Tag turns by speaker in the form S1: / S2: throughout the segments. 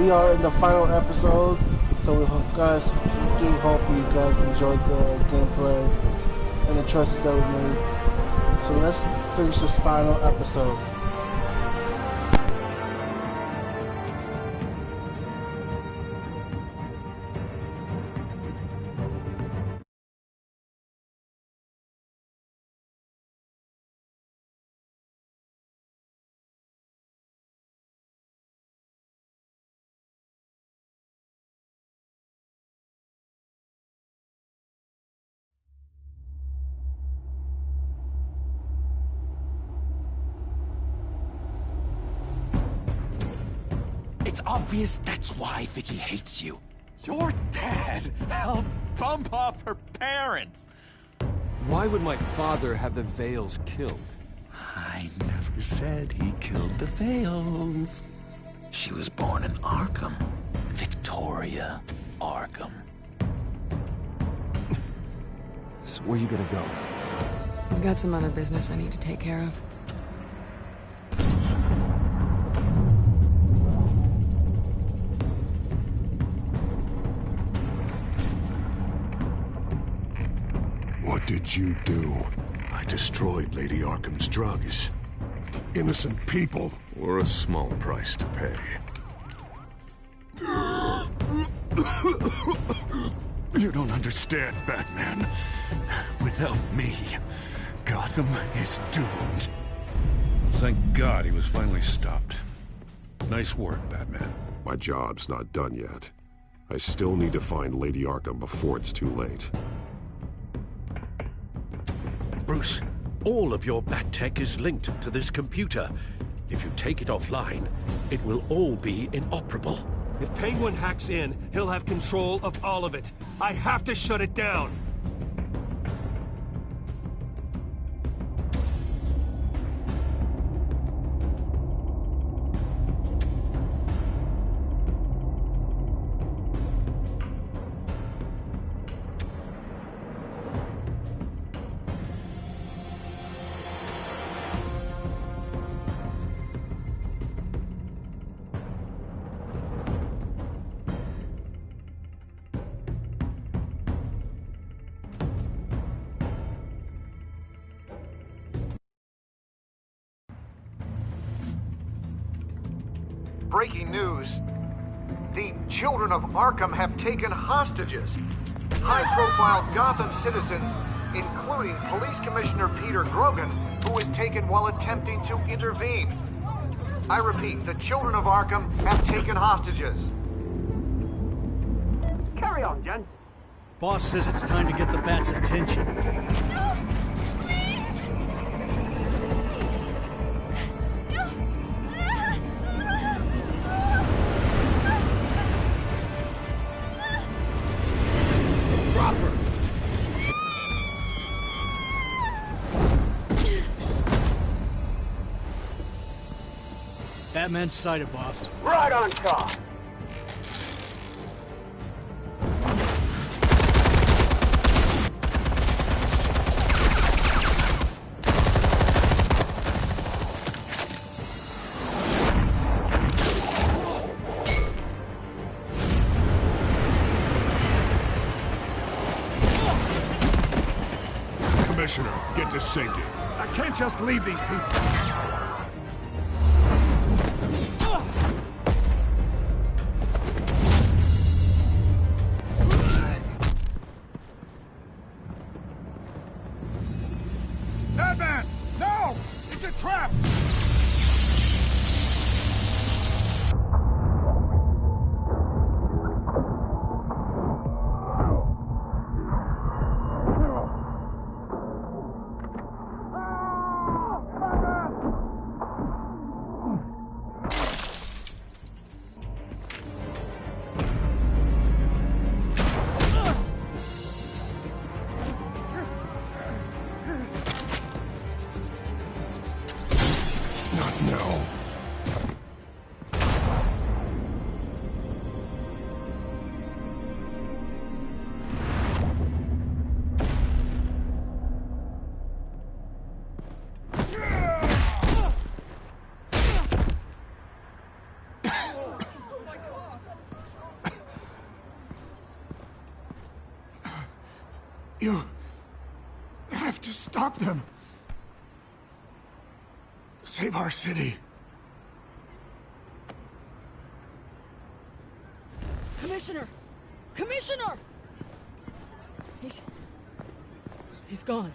S1: we are in the final episode, so we hope you guys enjoyed the gameplay and the choices that we made. So let's finish this final episode.
S2: It's obvious that's why Vicky hates you.
S3: Your dad helped bump off her parents.
S4: Why would my father have the Vales killed?
S2: I never said he killed the Vales. She was born in Arkham. Victoria Arkham.
S4: So where you gonna go?
S5: I've got some other business I need to take care of.
S6: What did you do? I destroyed Lady Arkham's drugs. Innocent people were a small price to pay. You don't understand, Batman. Without me, Gotham is doomed.
S7: Thank God he was finally stopped. Nice work, Batman.
S6: My job's not done yet. I still need to find Lady Arkham before it's too late.
S8: Bruce, all of your Bat-Tech is linked to this computer. If you take it offline, it will all be inoperable.
S4: If Penguin hacks in, he'll have control of all of it. I have to shut it down.
S9: Breaking news. The children of Arkham have taken hostages. High-profile Gotham citizens, including Police Commissioner Peter Grogan, who was taken while attempting to intervene. I repeat, the children of Arkham have taken hostages.
S10: Carry on, gents.
S11: Boss says it's time to get the Bat's attention. Batman's sighted, boss.
S10: Right on top.
S6: Commissioner, get to safety.
S11: I can't just leave these people.
S6: Batman! No! It's a trap! You have to stop them. Save our city.
S12: Commissioner! Commissioner! He's gone.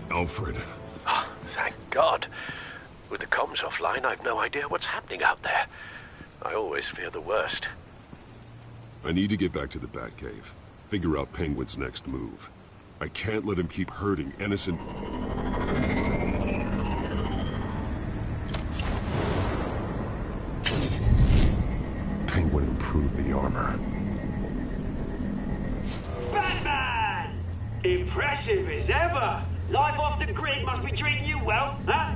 S6: Alfred.
S8: Oh, thank God. With the comms offline, I've no idea what's happening out there. I always fear the worst.
S6: I need to get back to the Batcave. Figure out Penguin's next move. I can't let him keep hurting innocent... Penguin improved the armor.
S10: Batman! Impressive as ever! Life off the grid must be treating you well, huh?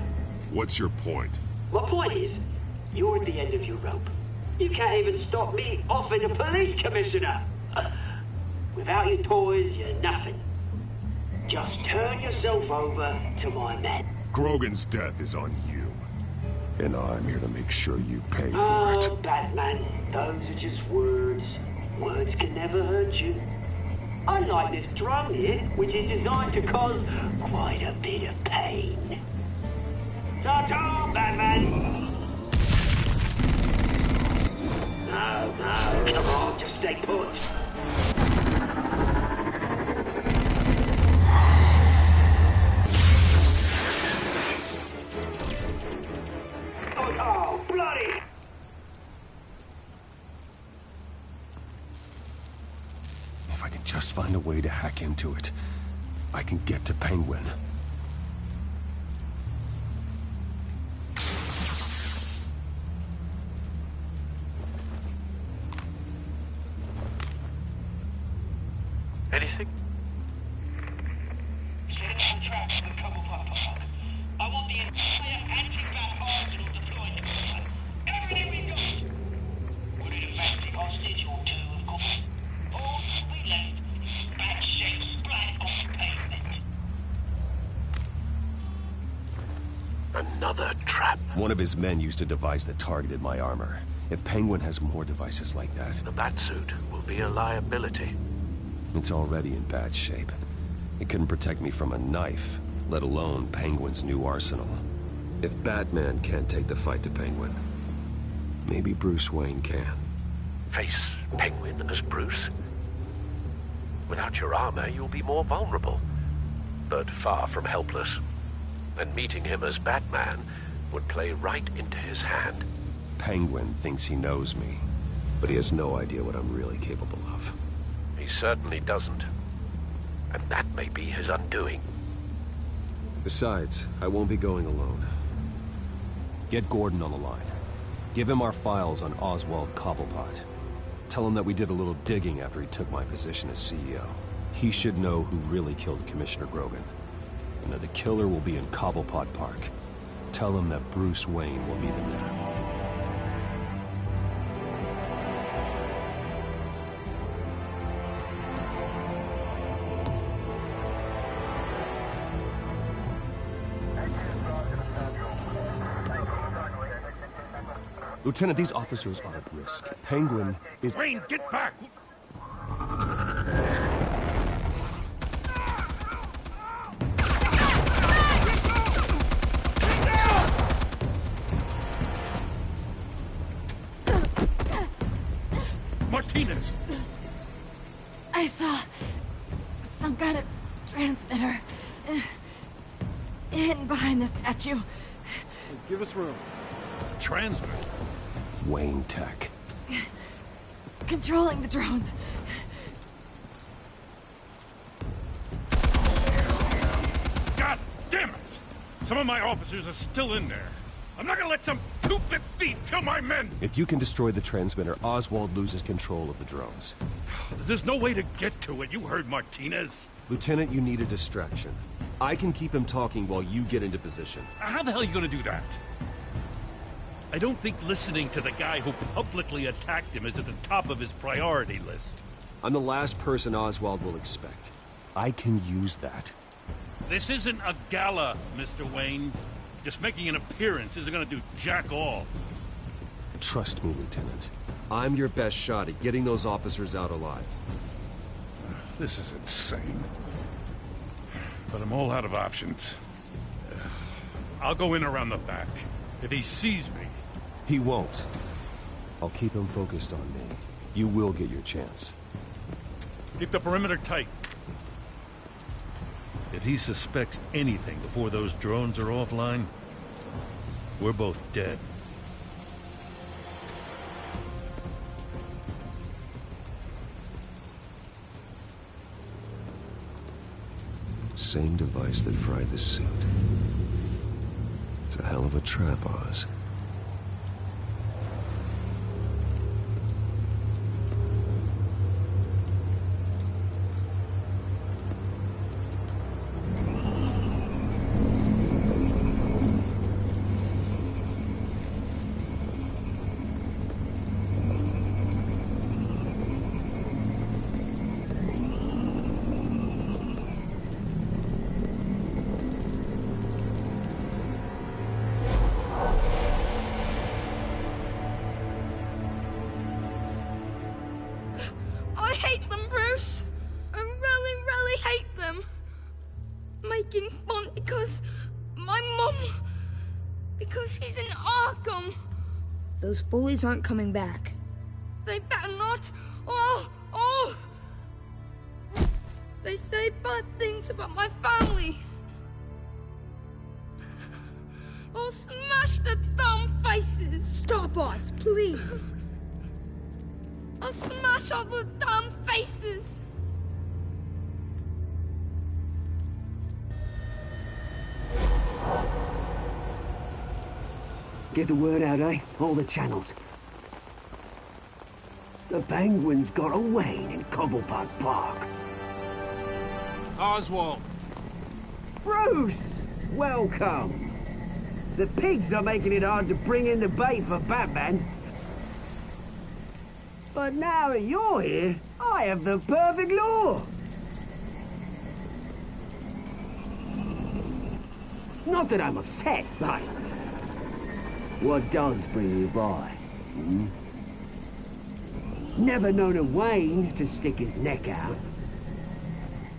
S6: What's your point?
S10: My point is, you're at the end of your rope. You can't even stop me offing a police commissioner. Without your toys, you're nothing. Just turn yourself over to my men.
S6: Grogan's death is on you. And I'm here to make sure you pay for
S10: Oh,
S6: it.
S10: Batman, those are just words. Words can never hurt you. Unlike this drone here, which is designed to cause quite a bit of pain. Ta-ta, Batman! No, come on, just stay put. Oh, bloody!
S6: If I can just find a way to hack into it, I can get to Penguin.
S8: Anything?
S13: I want the entire anti-bat arsenal deployed. Everything we got! Would it affect the hostage or two, of course? All we left, bat shaped splat on the pavement.
S8: Another trap.
S14: One of his men used a device that targeted my armor. If Penguin has more devices like that...
S8: The Batsuit will be a liability.
S14: It's already in bad shape. It couldn't protect me from a knife, let alone Penguin's new arsenal. If Batman can't take the fight to Penguin, maybe Bruce Wayne can.
S8: Face Penguin as Bruce? Without your armor, you'll be more vulnerable. But far from helpless. And meeting him as Batman would play right into his hand.
S14: Penguin thinks he knows me, but he has no idea what I'm really capable of.
S8: He certainly doesn't. And that may be his undoing.
S14: Besides, I won't be going alone. Get Gordon on the line. Give him our files on Oswald Cobblepot. Tell him that we did a little digging after he took my position as CEO. He should know who really killed Commissioner Grogan. And that the killer will be in Cobblepot Park. Tell him that Bruce Wayne will meet him there. Lieutenant, these officers are at risk. Penguin is...
S7: Wayne, get back! Martinez!
S5: I saw some kind of transmitter hidden behind the statue.
S1: Give us room.
S7: Transmit?
S14: Wayne Tech.
S5: Controlling the drones.
S7: God damn it! Some of my officers are still in there. I'm not gonna let some two-bit thief! Kill my men!
S14: If you can destroy the transmitter, Oswald loses control of the drones.
S7: There's no way to get to it. You heard Martinez.
S14: Lieutenant, you need a distraction. I can keep him talking while you get into position.
S7: How the hell are you gonna do that? I don't think listening to the guy who publicly attacked him is at the top of his priority list.
S14: I'm the last person Oswald will expect. I can use that.
S7: This isn't a gala, Mr. Wayne. Just making an appearance isn't gonna do jack all.
S14: Trust me, Lieutenant. I'm your best shot at getting those officers out alive.
S7: This is insane. But I'm all out of options. I'll go in around the back. If he sees me...
S14: He won't. I'll keep him focused on me. You will get your chance.
S7: Keep the perimeter tight. If he suspects anything before those drones are offline, we're both dead.
S6: Same device that fried the suit. It's a hell of a trap, Oz.
S5: I hate them, Bruce. I really, really hate them. Making fun because my mum... because she's in Arkham.
S15: Those bullies aren't coming back.
S5: They better not. Oh! They say bad things about my family. I'll smash the dumb faces.
S15: Stop us, please.
S5: I'll smash all the damn faces!
S10: Get the word out, eh? All the channels. The Penguins got a Wayne in Cobblepot Park.
S16: Oswald!
S10: Bruce! Welcome! The pigs are making it hard to bring in the bait for Batman. But now that you're here, I have the perfect lure! Not that I'm upset, but... what does bring you by? Hmm? Never known a Wayne to stick his neck out.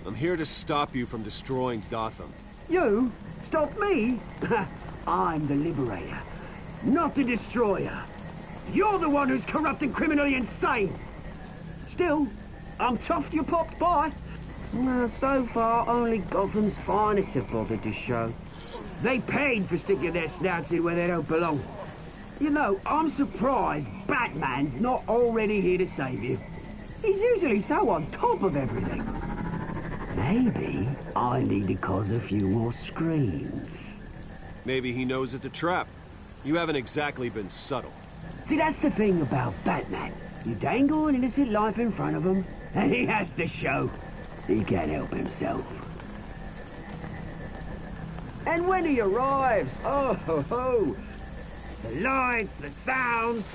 S14: I'm here to stop you from destroying Gotham.
S10: You? Stop me? I'm the liberator, not the destroyer. You're the one who's corrupt and criminally insane! Still, I'm tough you popped by. Well, so far, only Gotham's finest have bothered to show. They paid for sticking their snouts in where they don't belong. You know, I'm surprised Batman's not already here to save you. He's usually so on top of everything. Maybe I need to cause a few more screams.
S14: Maybe he knows it's a trap. You haven't exactly been subtle.
S10: See, that's the thing about Batman. You dangle an innocent life in front of him, and he has to show he can't help himself. And when he arrives, oh ho ho! The lights, the sounds,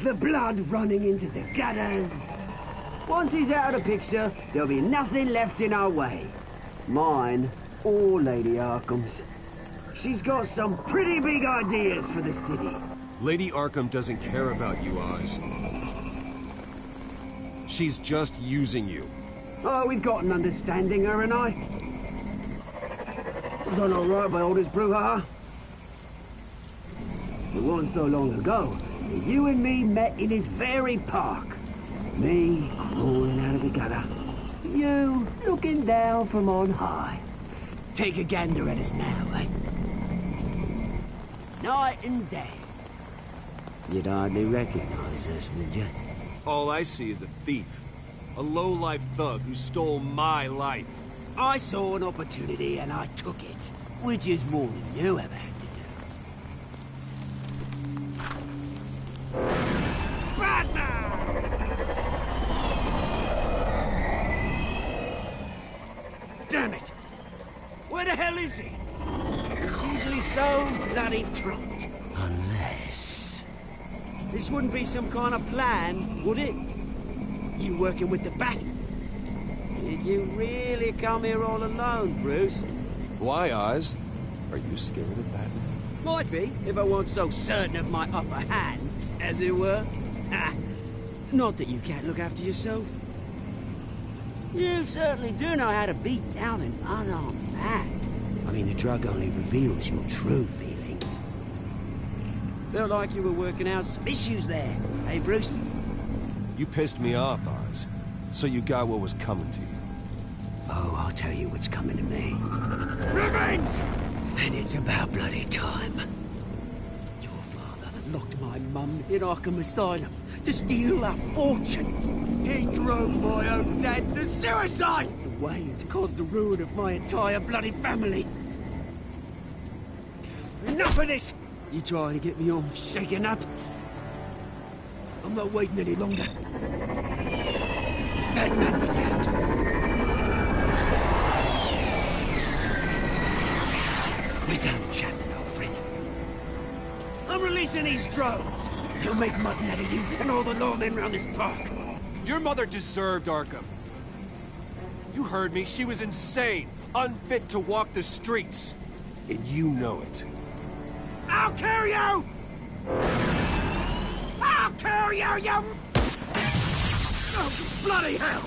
S10: the blood running into the gutters. Once he's out of the picture, there'll be nothing left in our way. Mine or Lady Arkham's. She's got some pretty big ideas for the city.
S14: Lady Arkham doesn't care about you, Oz. She's just using you.
S10: Oh, we've got an understanding, her and I. Done all right by all this brouhaha. It wasn't so long ago that you and me met in this very park. Me crawling out of the gutter. You looking down from on high. Take a gander at us now, eh? Night and day. You'd hardly recognize us, would you?
S14: All I see is a thief. A low-life thug who stole my life.
S10: I saw an opportunity and I took it. Which is more than you ever had to do. hell is he? He's usually so bloody prompt. Unless... This wouldn't be some kind of plan, would it? You working with the Bat? Did you really come here all alone, Bruce?
S14: Why, Oz? Are you scared of Batman?
S10: Might be, if I weren't so certain of my upper hand, as it were. Ha! Not that you can't look after yourself. You certainly do know how to beat down an unarmed man. I mean, the drug only reveals your true feelings. Felt like you were working out some issues there, hey, Bruce?
S14: You pissed me off, Oz. So you got what was coming to you.
S10: Oh, I'll tell you what's coming to me. Revenge! And it's about bloody time. Your father locked my mum in Arkham Asylum to steal a fortune. He drove my own dad to suicide! The way it's caused the ruin of my entire bloody family. Enough of this! You trying to get me all shaken up? I'm not waiting any longer. Batman be damned. We're done chatting, old friend. I'm releasing these drones. They'll make mutton out of you and all the lawmen around this park.
S4: Your mother deserved Arkham. You heard me. She was insane, unfit to walk the streets.
S14: And you know it.
S10: I'll kill you! I'll kill you, you... Oh, bloody hell!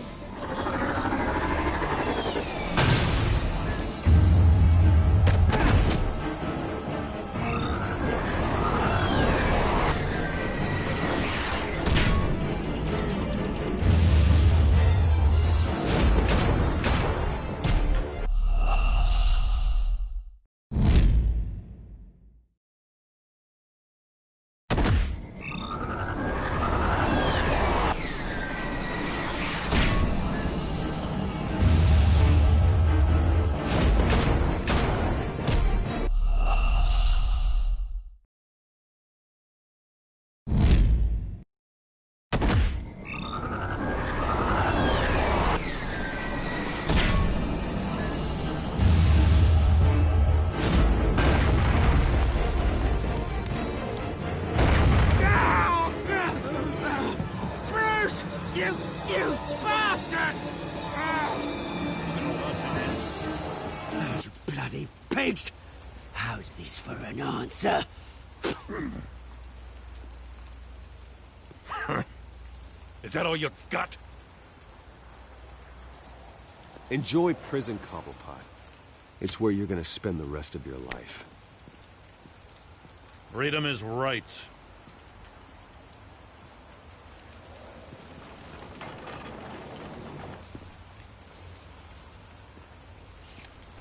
S10: You bastard! Those bloody pigs! How's this for an answer?
S7: Is that all you got?
S14: Enjoy prison, Cobblepot. It's where you're gonna spend the rest of your life.
S7: Freedom is right.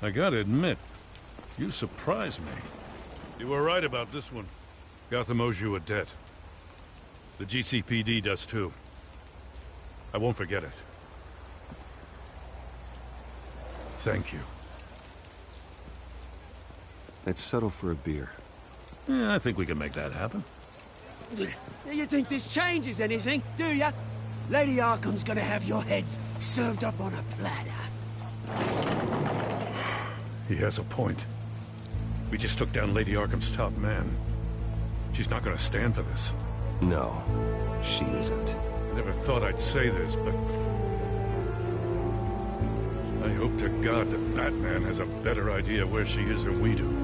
S7: I gotta admit, you surprised me. You were right about this one. Gotham owes you a debt. The GCPD does too. I won't forget it. Thank you.
S14: Let's settle for a beer.
S7: Yeah, I think we can make that happen.
S10: You think this changes anything, do ya? Lady Arkham's gonna have your heads served up on a platter.
S7: He has a point. We just took down Lady Arkham's top man. She's not gonna stand for this.
S14: No, she isn't.
S7: I never thought I'd say this, but... I hope to God that Batman has a better idea where she is than we do.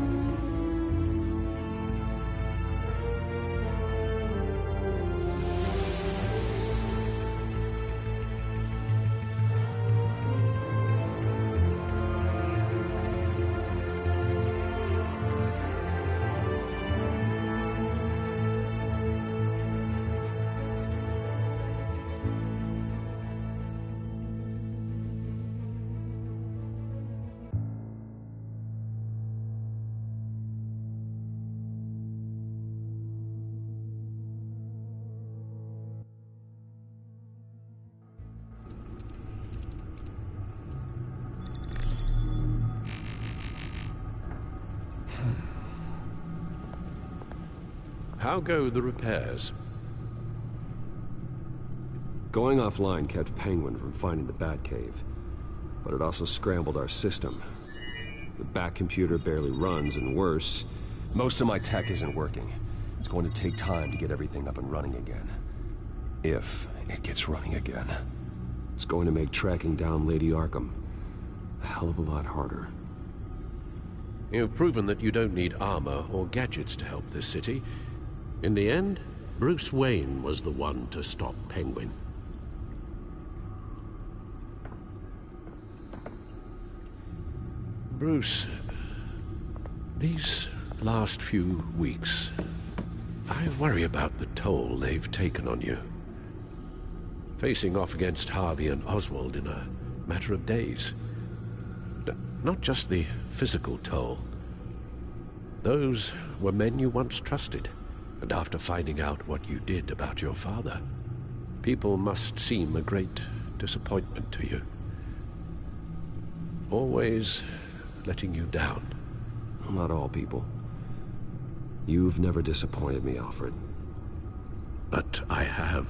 S16: How go the repairs?
S14: Going offline kept Penguin from finding the Batcave, but it also scrambled our system. The back computer barely runs, and worse, most of my tech isn't working. It's going to take time to get everything up and running again. If it gets running again. It's going to make tracking down Lady Arkham a hell of a lot harder.
S16: You've proven that you don't need armor or gadgets to help this city. In the end, Bruce Wayne was the one to stop Penguin. Bruce, these last few weeks, I worry about the toll they've taken on you. Facing off against Harvey and Oswald in a matter of days. Not just the physical toll. Those were men you once trusted, and after finding out what you did about your father, people must seem a great disappointment to you. Always letting you down.
S14: Not all people. You've never disappointed me, Alfred.
S16: But I have.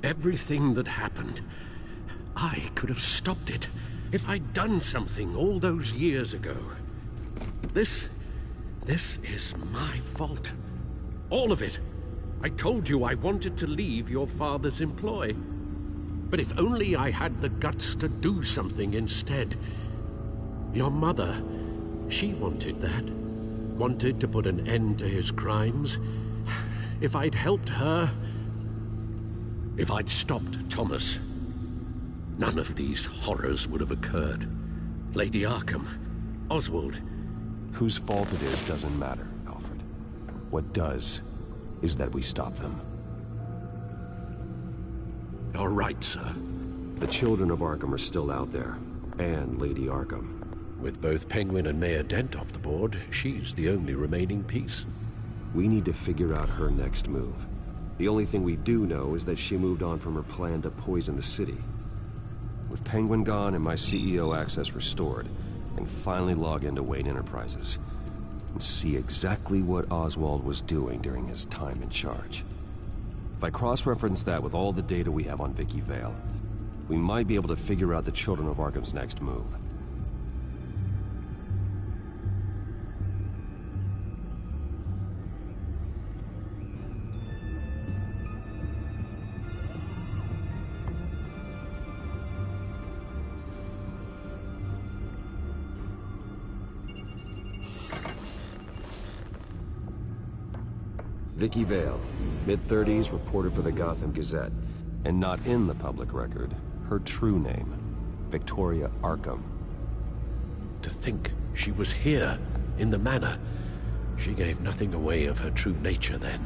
S16: Everything that happened, I could have stopped it if I'd done something all those years ago. This is my fault. All of it. I told you I wanted to leave your father's employ. But if only I had the guts to do something instead. Your mother, she wanted that. Wanted to put an end to his crimes. If I'd helped her, if I'd stopped Thomas, none of these horrors would have occurred. Lady Arkham, Oswald.
S14: Whose fault it is doesn't matter, Alfred. What does is that we stop them.
S16: You're right, sir.
S14: The children of Arkham are still out there, and Lady Arkham.
S16: With both Penguin and Mayor Dent off the board, she's the only remaining piece.
S14: We need to figure out her next move. The only thing we do know is that she moved on from her plan to poison the city. With Penguin gone and my CEO access restored, I can finally log into Wayne Enterprises and see exactly what Oswald was doing during his time in charge. If I cross-reference that with all the data we have on Vicky Vale, we might be able to figure out the Children of Arkham's next move. Vicky Vale, mid-30s, reporter for the Gotham Gazette, and not in the public record, her true name, Victoria Arkham.
S16: To think she was here, in the manor. She gave nothing away of her true nature then.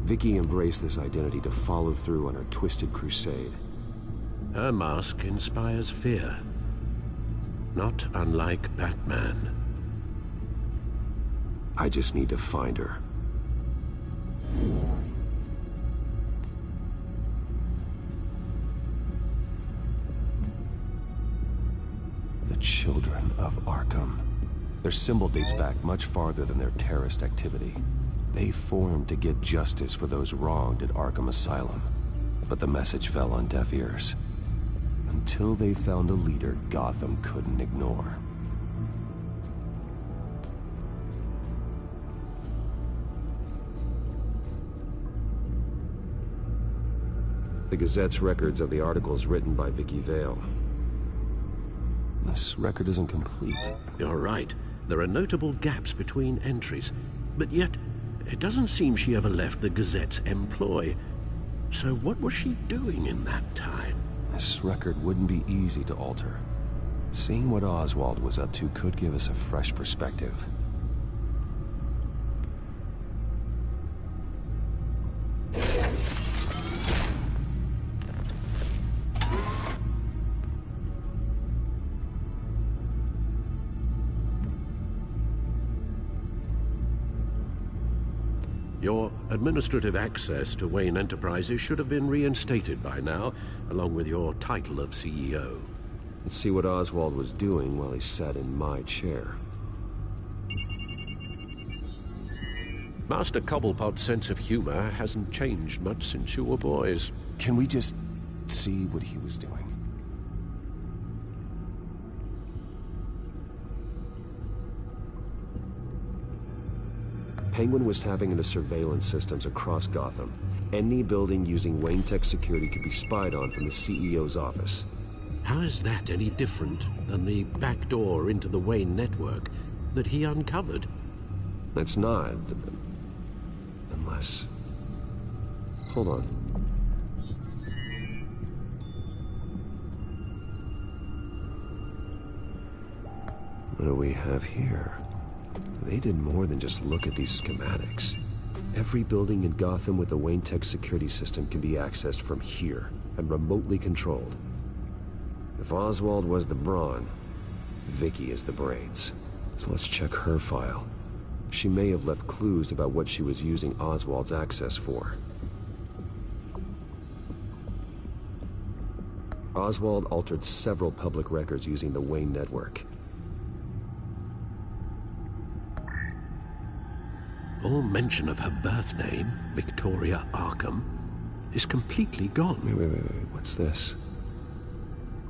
S14: Vicky embraced this identity to follow through on her twisted crusade.
S16: Her mask inspires fear. Not unlike Batman.
S14: I just need to find her. The Children of Arkham. Their symbol dates back much farther than their terrorist activity. They formed to get justice for those wronged at Arkham Asylum. But the message fell on deaf ears. Until they found a leader Gotham couldn't ignore. The Gazette's records of the articles written by Vicky Vale. This record isn't complete.
S16: You're right. There are notable gaps between entries. But yet, it doesn't seem she ever left the Gazette's employ. So what was she doing in that time?
S14: This record wouldn't be easy to alter. Seeing what Oswald was up to could give us a fresh perspective.
S16: Your administrative access to Wayne Enterprises should have been reinstated by now, along with your title of CEO.
S14: Let's see what Oswald was doing while he sat in my chair.
S16: Master Cobblepot's sense of humor hasn't changed much since you were boys.
S14: Can we just see what he was doing? Penguin was tapping into surveillance systems across Gotham. Any building using Wayne Tech security could be spied on from the CEO's office.
S16: How is that any different than the back door into the Wayne network that he uncovered?
S14: It's not. Unless... Hold on. What do we have here? They did more than just look at these schematics. Every building in Gotham with the Wayne Tech security system can be accessed from here and remotely controlled. If Oswald was the brawn, Vicky is the brains. So let's check her file. She may have left clues about what she was using Oswald's access for. Oswald altered several public records using the Wayne network.
S16: All mention of her birth name, Victoria Arkham, is completely gone.
S14: Wait. What's this?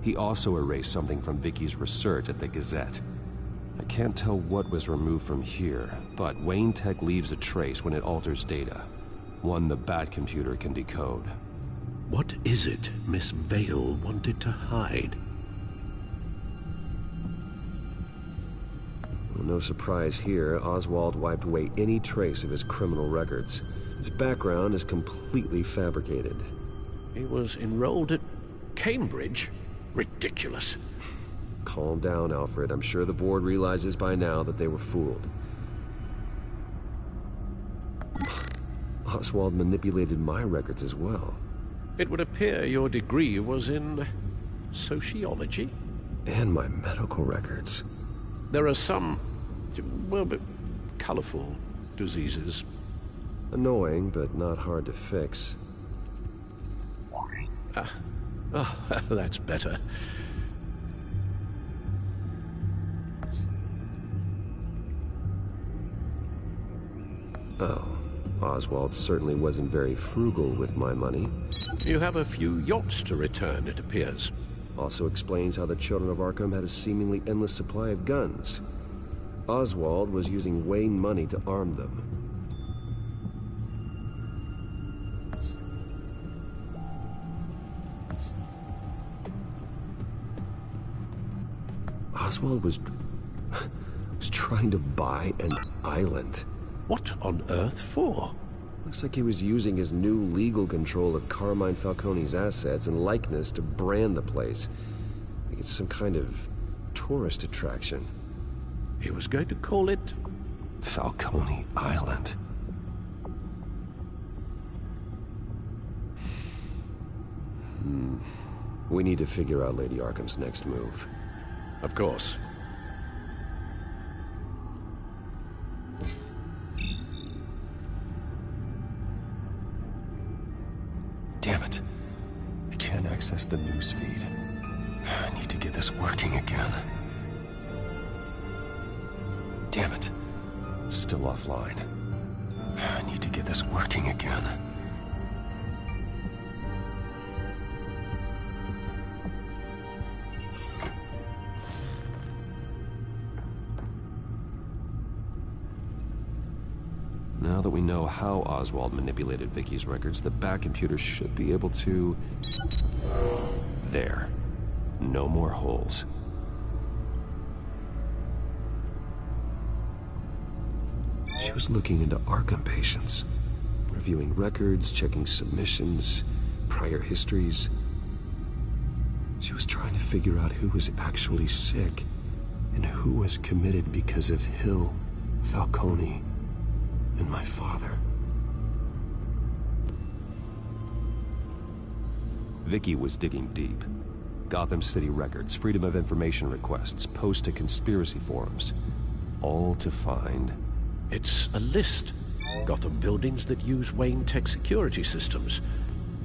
S14: He also erased something from Vicky's research at the Gazette. I can't tell what was removed from here, but Wayne Tech leaves a trace when it alters data. One the Bat-computer can decode.
S16: What is it Miss Vale wanted to hide?
S14: Well, no surprise here, Oswald wiped away any trace of his criminal records. His background is completely fabricated.
S16: He was enrolled at Cambridge? Ridiculous.
S14: Calm down, Alfred. I'm sure the board realizes by now that they were fooled. Oswald manipulated my records as well.
S16: It would appear your degree was in sociology?
S14: And my medical records.
S16: There are some, well, but colorful diseases.
S14: Annoying, but not hard to fix.
S16: Oh, that's better.
S14: Oh, Oswald certainly wasn't very frugal with my money.
S16: You have a few yachts to return, it appears.
S14: Also explains how the children of Arkham had a seemingly endless supply of guns. Oswald was using Wayne money to arm them. Oswald was trying to buy an island.
S16: What on earth for?
S14: Looks like he was using his new legal control of Carmine Falcone's assets and likeness to brand the place. Like it's some kind of tourist attraction.
S16: He was going to call it
S14: Falcone Island. We need to figure out Lady Arkham's next move.
S16: Of course.
S14: Damn it. I can't access the news feed. I need to get this working again. Damn it. Still offline. I need to get this working again. Now that we know how Oswald manipulated Vicky's records, the Bat-computer should be able to... There. No more holes. She was looking into Arkham patients, reviewing records, checking submissions, prior histories. She was trying to figure out who was actually sick and who was committed because of Hill, Falcone, and my father. Vicky was digging deep. Gotham City records, Freedom of Information requests, posts to conspiracy forums. All to find...
S16: It's a list
S8: Gotham buildings that use Wayne Tech security systems.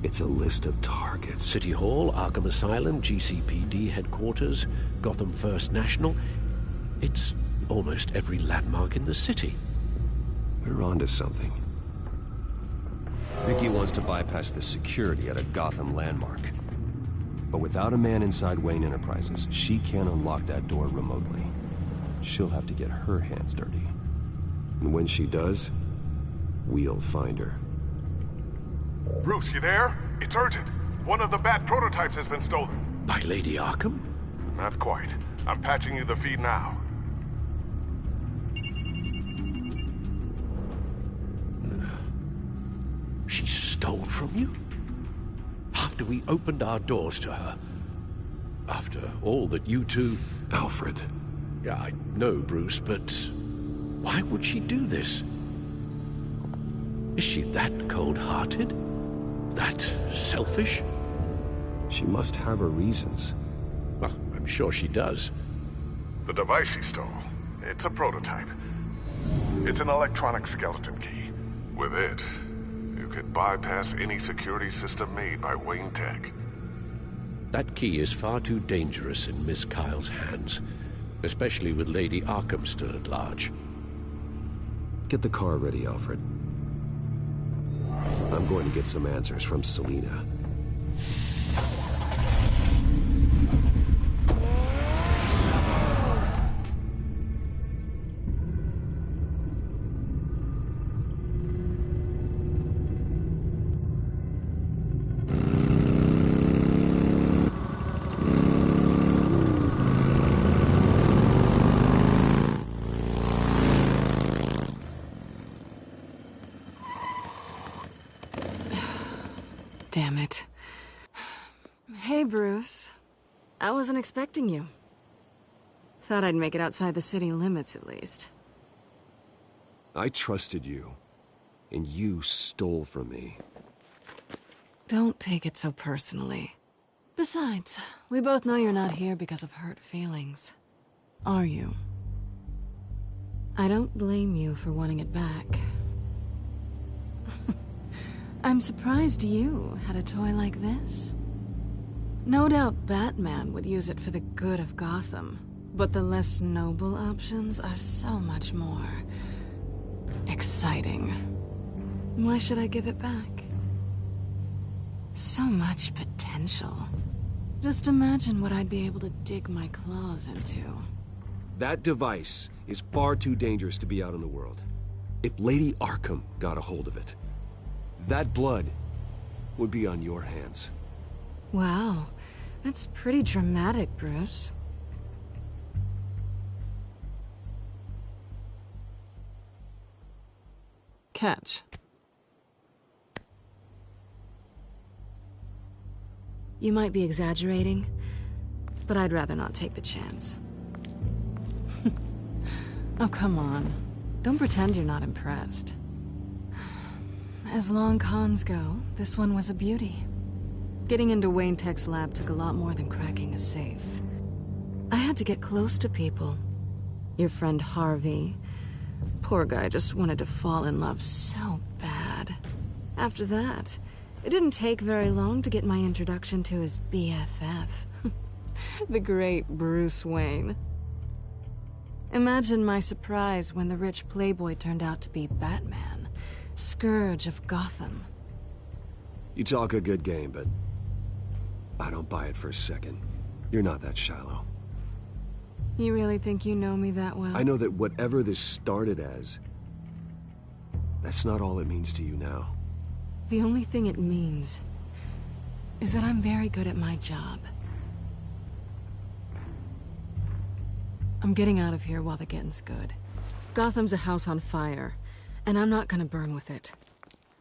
S14: It's a list of targets.
S8: City Hall, Arkham Asylum, GCPD headquarters, Gotham First National. It's almost every landmark in the city.
S14: We're onto something. Vicky wants to bypass the security at a Gotham landmark. But without a man inside Wayne Enterprises, she can't unlock that door remotely. She'll have to get her hands dirty. And when she does, we'll find her.
S6: Bruce, you there? It's urgent. One of the Bat prototypes has been stolen.
S8: By Lady Arkham?
S6: Not quite. I'm patching you the feed now.
S8: She stole from you? After we opened our doors to her? After all that you two...
S14: Alfred.
S8: Yeah, I know, Bruce, but... why would she do this? Is she that cold-hearted? That selfish?
S14: She must have her reasons.
S8: Well, I'm sure she does.
S6: The device she stole, it's a prototype. It's an electronic skeleton key. With it, you could bypass any security system made by Wayne Tech.
S8: That key is far too dangerous in Miss Kyle's hands, especially with Lady Arkham still at large.
S14: Get the car ready, Alfred. I'm going to get some answers from Selina.
S12: Damn it. Hey, Bruce. I wasn't expecting you. Thought I'd make it outside the city limits, at least.
S14: I trusted you, and you stole from me.
S12: Don't take it so personally. Besides, we both know you're not here because of hurt feelings. Are you? I don't blame you for wanting it back. I'm surprised you had a toy like this. No doubt Batman would use it for the good of Gotham, but the less noble options are so much more... exciting. Why should I give it back? So much potential. Just imagine what I'd be able to dig my claws into.
S14: That device is far too dangerous to be out in the world. If Lady Arkham got a hold of it, that blood would be on your hands.
S12: Wow, that's pretty dramatic, Bruce. Catch. You might be exaggerating, but I'd rather not take the chance. Oh, come on. Don't pretend you're not impressed. As long cons go, this one was a beauty. Getting into Wayne Tech's lab took a lot more than cracking a safe. I had to get close to people. Your friend Harvey. Poor guy just wanted to fall in love so bad. After that, it didn't take very long to get my introduction to his BFF. The great Bruce Wayne. Imagine my surprise when the rich playboy turned out to be Batman, Scourge of Gotham.
S14: You talk a good game, but I don't buy it for a second. You're not that shallow.
S12: You really think you know me that well?
S14: I know that whatever this started as, that's not all it means to you now.
S12: The only thing it means is that I'm very good at my job. I'm getting out of here while the getting's good. Gotham's a house on fire, and I'm not gonna burn with it.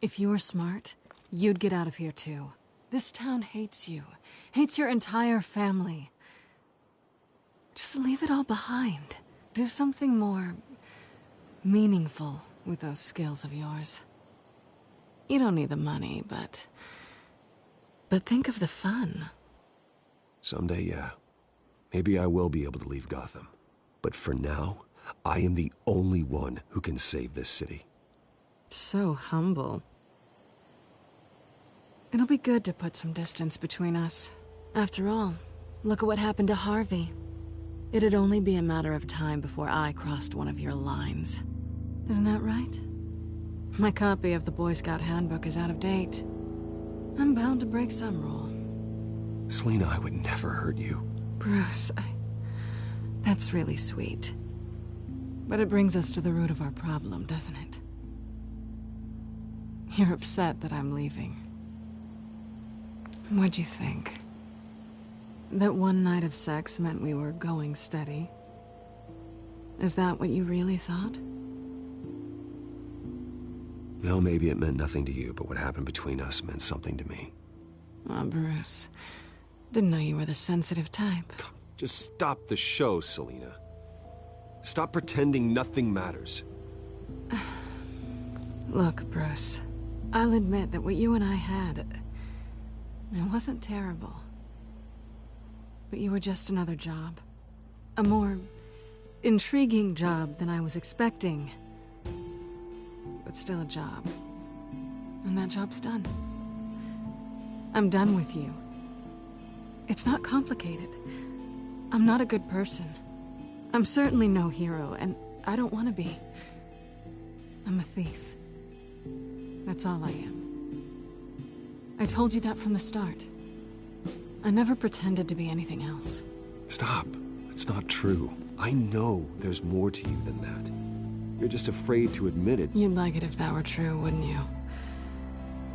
S12: If you were smart, you'd get out of here too. This town hates you, hates your entire family. Just leave it all behind. Do something more meaningful with those skills of yours. You don't need the money, but think of the fun.
S14: Someday, yeah. Maybe I will be able to leave Gotham. But for now, I am the only one who can save this city.
S12: So humble. It'll be good to put some distance between us. After all, look at what happened to Harvey. It'd only be a matter of time before I crossed one of your lines. Isn't that right? My copy of the Boy Scout Handbook is out of date. I'm bound to break some rule.
S14: Selina, I would never hurt you.
S12: Bruce, that's really sweet. But it brings us to the root of our problem, doesn't it? You're upset that I'm leaving. What'd you think? That one night of sex meant we were going steady? Is that what you really thought?
S14: Well, maybe it meant nothing to you, but what happened between us meant something to me.
S12: Oh, Bruce. Didn't know you were the sensitive type.
S14: Just stop the show, Selina. Stop pretending nothing matters.
S12: Look, Bruce. I'll admit that what you and I had... it wasn't terrible. But you were just another job. A more intriguing job than I was expecting. But still a job. And that job's done. I'm done with you. It's not complicated. I'm not a good person. I'm certainly no hero, and I don't want to be. I'm a thief. That's all I am. I told you that from the start. I never pretended to be anything else.
S14: Stop. It's not true. I know there's more to you than that. You're just afraid to admit it.
S12: You'd like it if that were true, wouldn't you?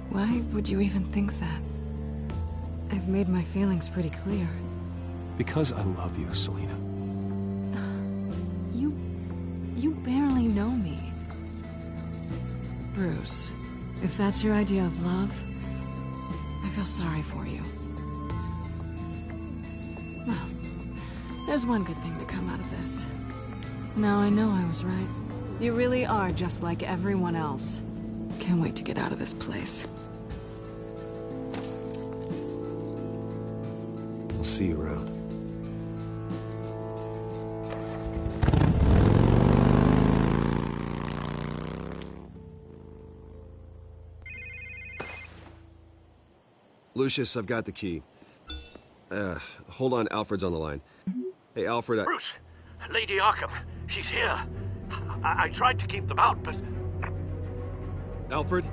S12: Why would you even think that? I've made my feelings pretty clear.
S14: Because I love you, Selina.
S12: You barely know me. Bruce, if that's your idea of love, I feel sorry for you. Well, there's one good thing to come out of this. Now I know I was right. You really are just like everyone else. Can't wait to get out of this place.
S14: I'll see you around. Lucius, I've got the key. Hold on, Alfred's on the line. Hey, Alfred,
S8: Bruce! Lady Arkham, she's here. I tried to keep them out, but...
S14: Alfred?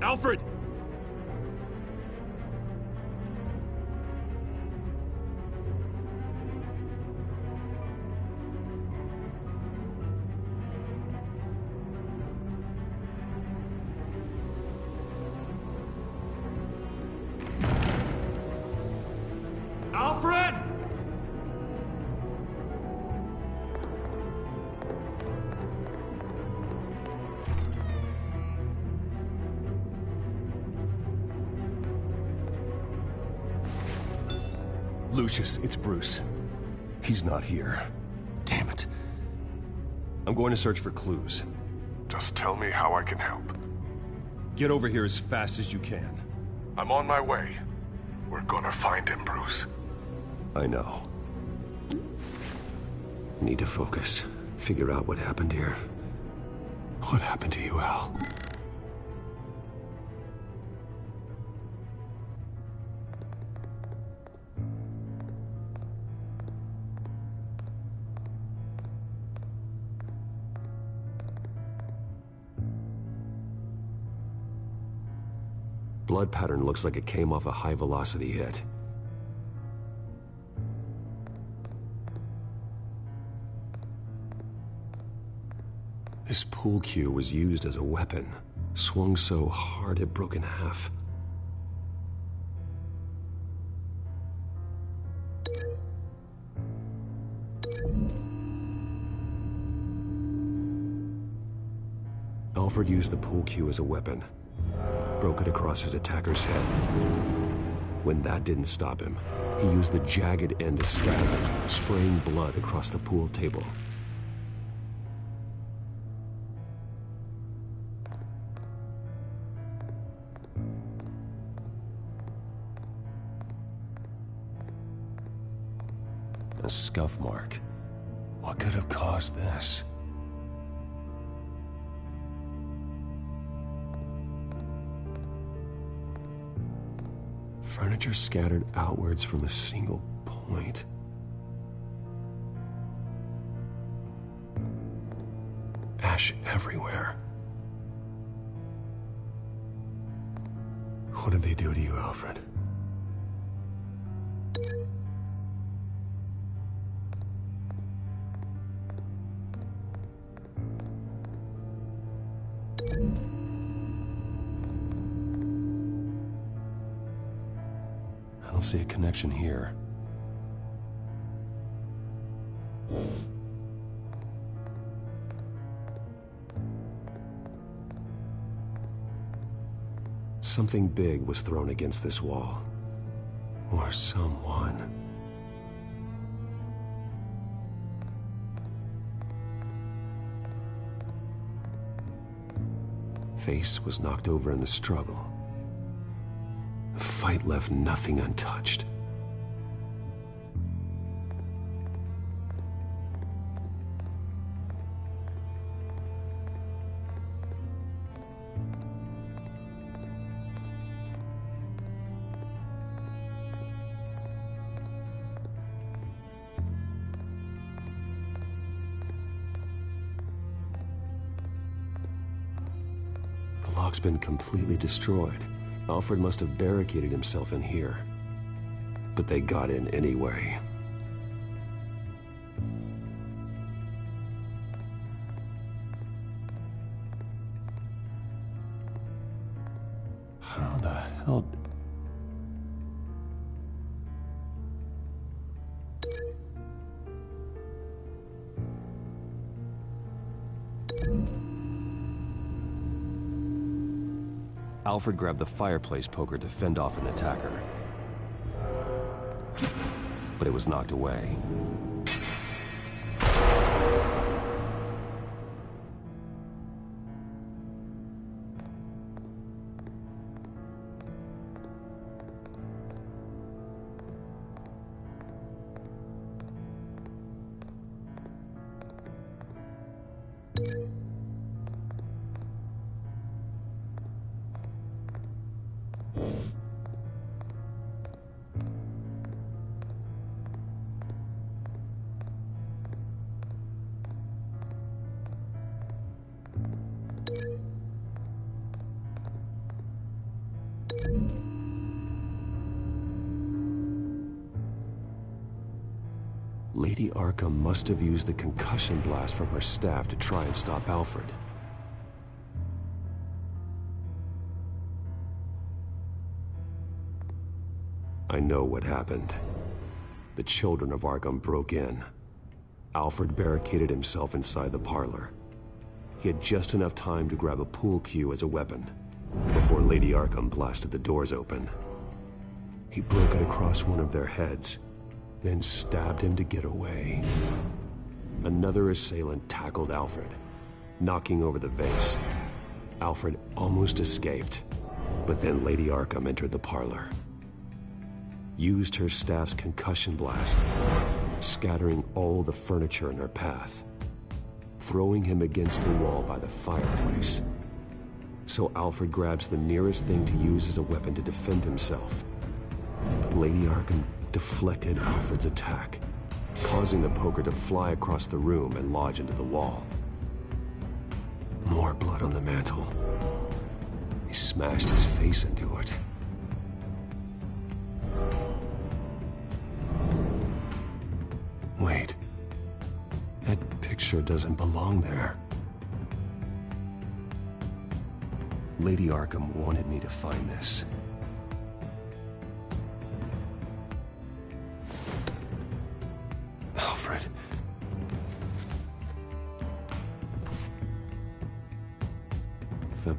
S14: Alfred!
S4: Alfred!
S14: Lucius, it's Bruce. He's not here. Damn it. I'm going to search for clues.
S6: Just tell me how I can help.
S14: Get over here as fast as you can.
S6: I'm on my way. We're gonna find him, Bruce.
S14: I know. Need to focus. Figure out what happened here. What happened to you, Al? Blood pattern looks like it came off a high-velocity hit. This pool cue was used as a weapon. Swung so hard it broke in half. Alfred used the pool cue as a weapon. Broke it across his attacker's head. When that didn't stop him, he used the jagged end to stab him, spraying blood across the pool table. A scuff mark. What could have caused this? Furniture scattered outwards from a single point. Ash everywhere. What did they do to you, Alfred? I don't see a connection here. Something big was thrown against this wall. Or someone. Face was knocked over in the struggle. The fight left nothing untouched. The lock's been completely destroyed. Alfred must have barricaded himself in here. But they got in anyway. How the hell... Alfred grabbed the fireplace poker to fend off an attacker. But it was knocked away. Lady Arkham must have used the concussion blast from her staff to try and stop Alfred. I know what happened. The children of Arkham broke in. Alfred barricaded himself inside the parlor. He had just enough time to grab a pool cue as a weapon before Lady Arkham blasted the doors open. He broke it across one of their heads, then stabbed him to get away. Another assailant tackled Alfred, knocking over the vase. Alfred almost escaped, but then Lady Arkham entered the parlor. Used her staff's concussion blast, scattering all the furniture in her path, throwing him against the wall by the fireplace. So Alfred grabs the nearest thing to use as a weapon to defend himself. But Lady Arkham deflected Alfred's attack, causing the poker to fly across the room and lodge into the wall. More blood on the mantel. He smashed his face into it. Wait. That picture doesn't belong there. Lady Arkham wanted me to find this. Alfred. The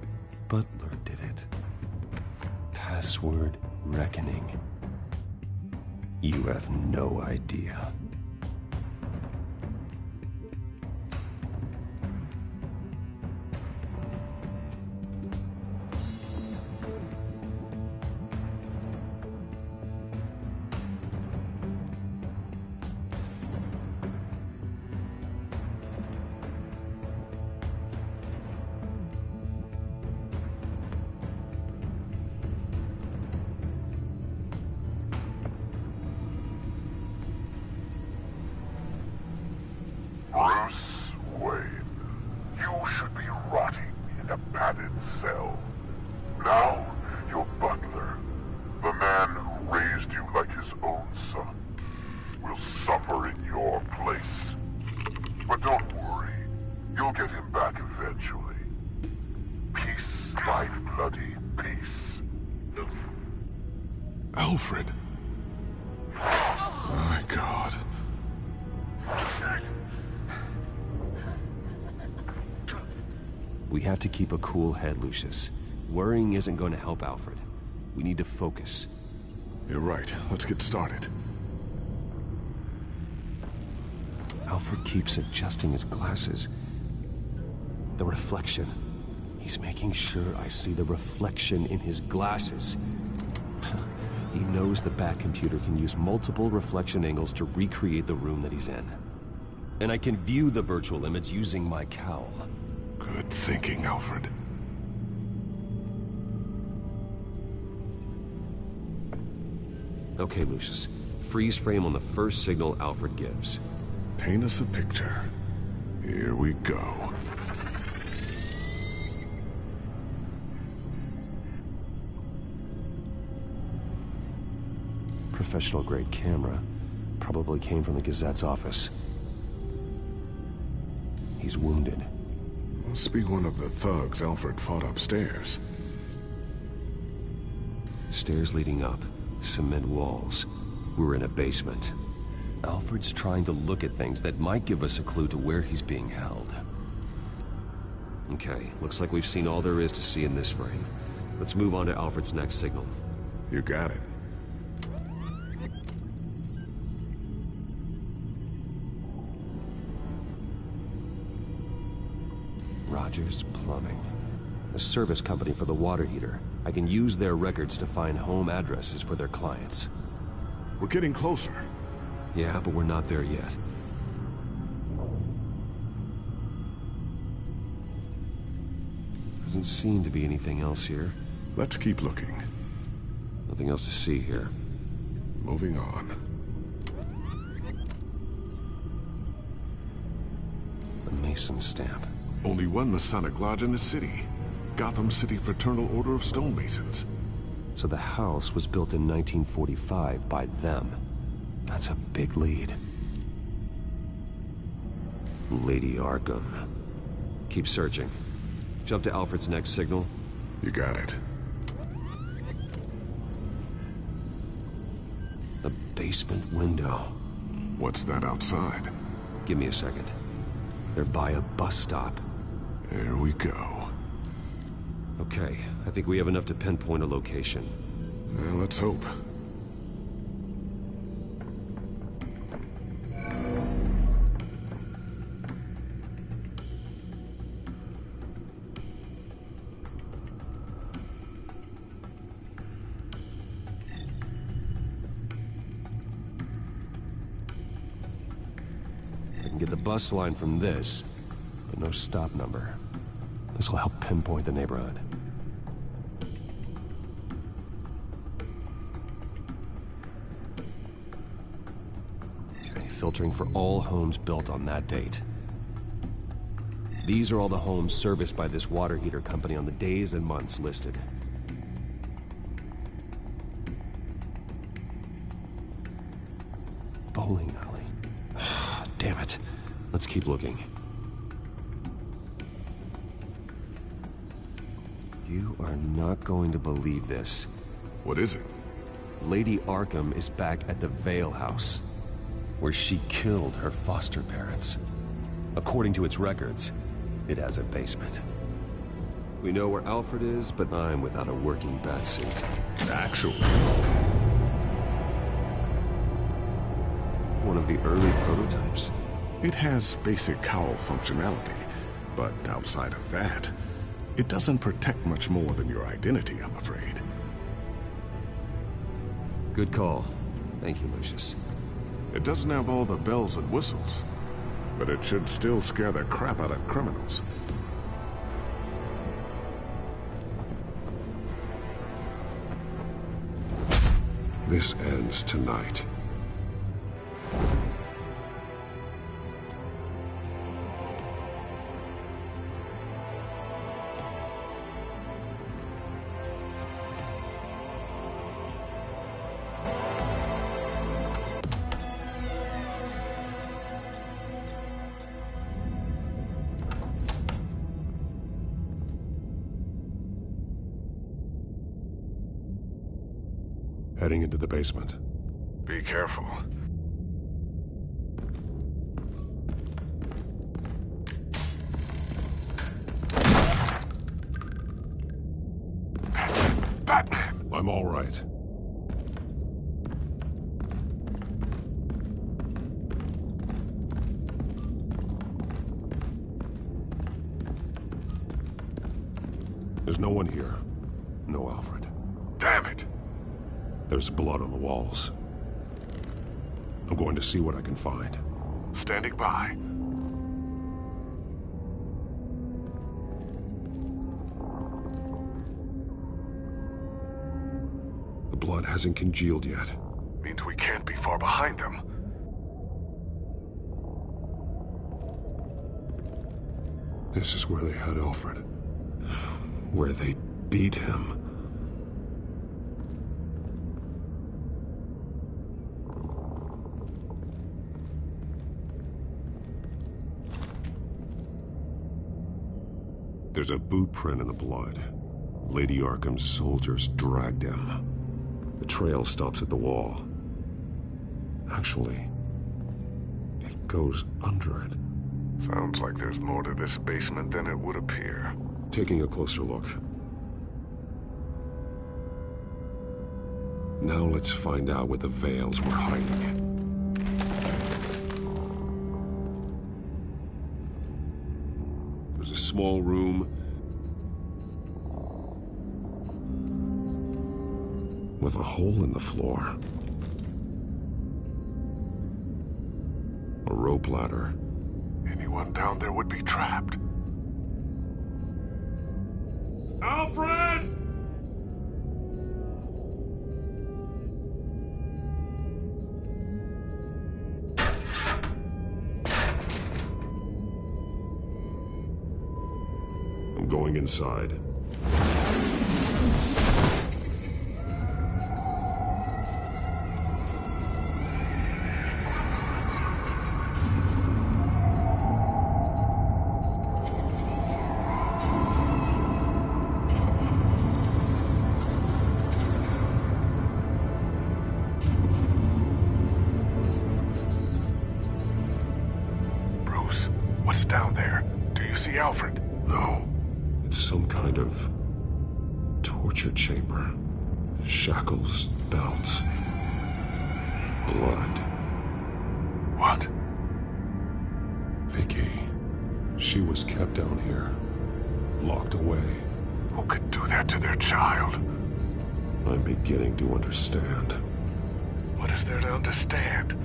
S14: butler did it. Password reckoning. You have no idea.
S6: We'll get him back eventually. Peace, life, bloody peace. Alfred. My God.
S14: We have to keep a cool head, Lucius. Worrying isn't going to help Alfred. We need to focus.
S6: You're right. Let's get started.
S14: Alfred keeps adjusting his glasses. The reflection. He's making sure I see the reflection in his glasses. He knows the Batcomputer can use multiple reflection angles to recreate the room that he's in. And I can view the virtual image using my cowl.
S6: Good thinking, Alfred.
S14: Okay, Lucius. Freeze frame on the first signal Alfred gives.
S6: Paint us a picture. Here we go.
S14: Professional-grade camera. Probably came from the Gazette's office. He's wounded.
S6: Must be one of the thugs Alfred fought upstairs.
S14: Stairs leading up. Cement walls. We're in a basement. Alfred's trying to look at things that might give us a clue to where he's being held. Okay, looks like we've seen all there is to see in this frame. Let's move on to Alfred's next signal.
S6: You got it.
S14: Rogers Plumbing. A service company for the water heater. I can use their records to find home addresses for their clients.
S6: We're getting closer.
S14: Yeah, but we're not there yet. Doesn't seem to be anything else here.
S6: Let's keep looking.
S14: Nothing else to see here.
S6: Moving on.
S14: A Mason stamp.
S6: Only one Masonic lodge in the city. Gotham City Fraternal Order of Stonemasons.
S14: So the house was built in 1945 by them. That's a big lead. Lady Arkham. Keep searching. Jump to Alfred's next signal.
S6: You got it.
S14: A basement window.
S6: What's that outside?
S14: Give me a second. They're by a bus stop.
S6: There we go.
S14: Okay, I think we have enough to pinpoint a location.
S6: Well, let's hope.
S14: I can get the bus line from this, but no stop number. This will help pinpoint the neighborhood. Okay, filtering for all homes built on that date. These are all the homes serviced by this water heater company on the days and months listed. Bowling alley. Damn it. Let's keep looking. You are not going to believe this.
S6: What is it?
S14: Lady Arkham is back at the Vale House, where she killed her foster parents. According to its records, it has a basement. We know where Alfred is, but I'm without a working batsuit.
S6: Actually.
S14: One of the early prototypes.
S6: It has basic cowl functionality, but outside of that, it doesn't protect much more than your identity, I'm afraid.
S14: Good call. Thank you, Lucius.
S6: It doesn't have all the bells and whistles, but it should still scare the crap out of criminals. This ends tonight. Heading into the basement. Be careful. Batman! I'm all right. There's no one here. No Alfred. Damn it! There's blood on the walls. I'm going to see what I can find. Standing by. The blood hasn't congealed yet. Means we can't be far behind them. This is where they had Alfred. Where they beat him. There's a boot print in the blood. Lady Arkham's soldiers dragged him. The trail stops at the wall. Actually, it goes under it. Sounds like there's more to this basement than it would appear. Taking a closer look. Now let's find out what the Veils were hiding. There's a small room with a hole in the floor. A rope ladder. Anyone down there would be trapped. Alfred! I'm going inside. What's down there? Do you see Alfred? No. It's some kind of torture chamber. Shackles, belts, blood. What? Vicky. She was kept down here, locked away. Who could do that to their child? I'm beginning to understand. What is there to understand?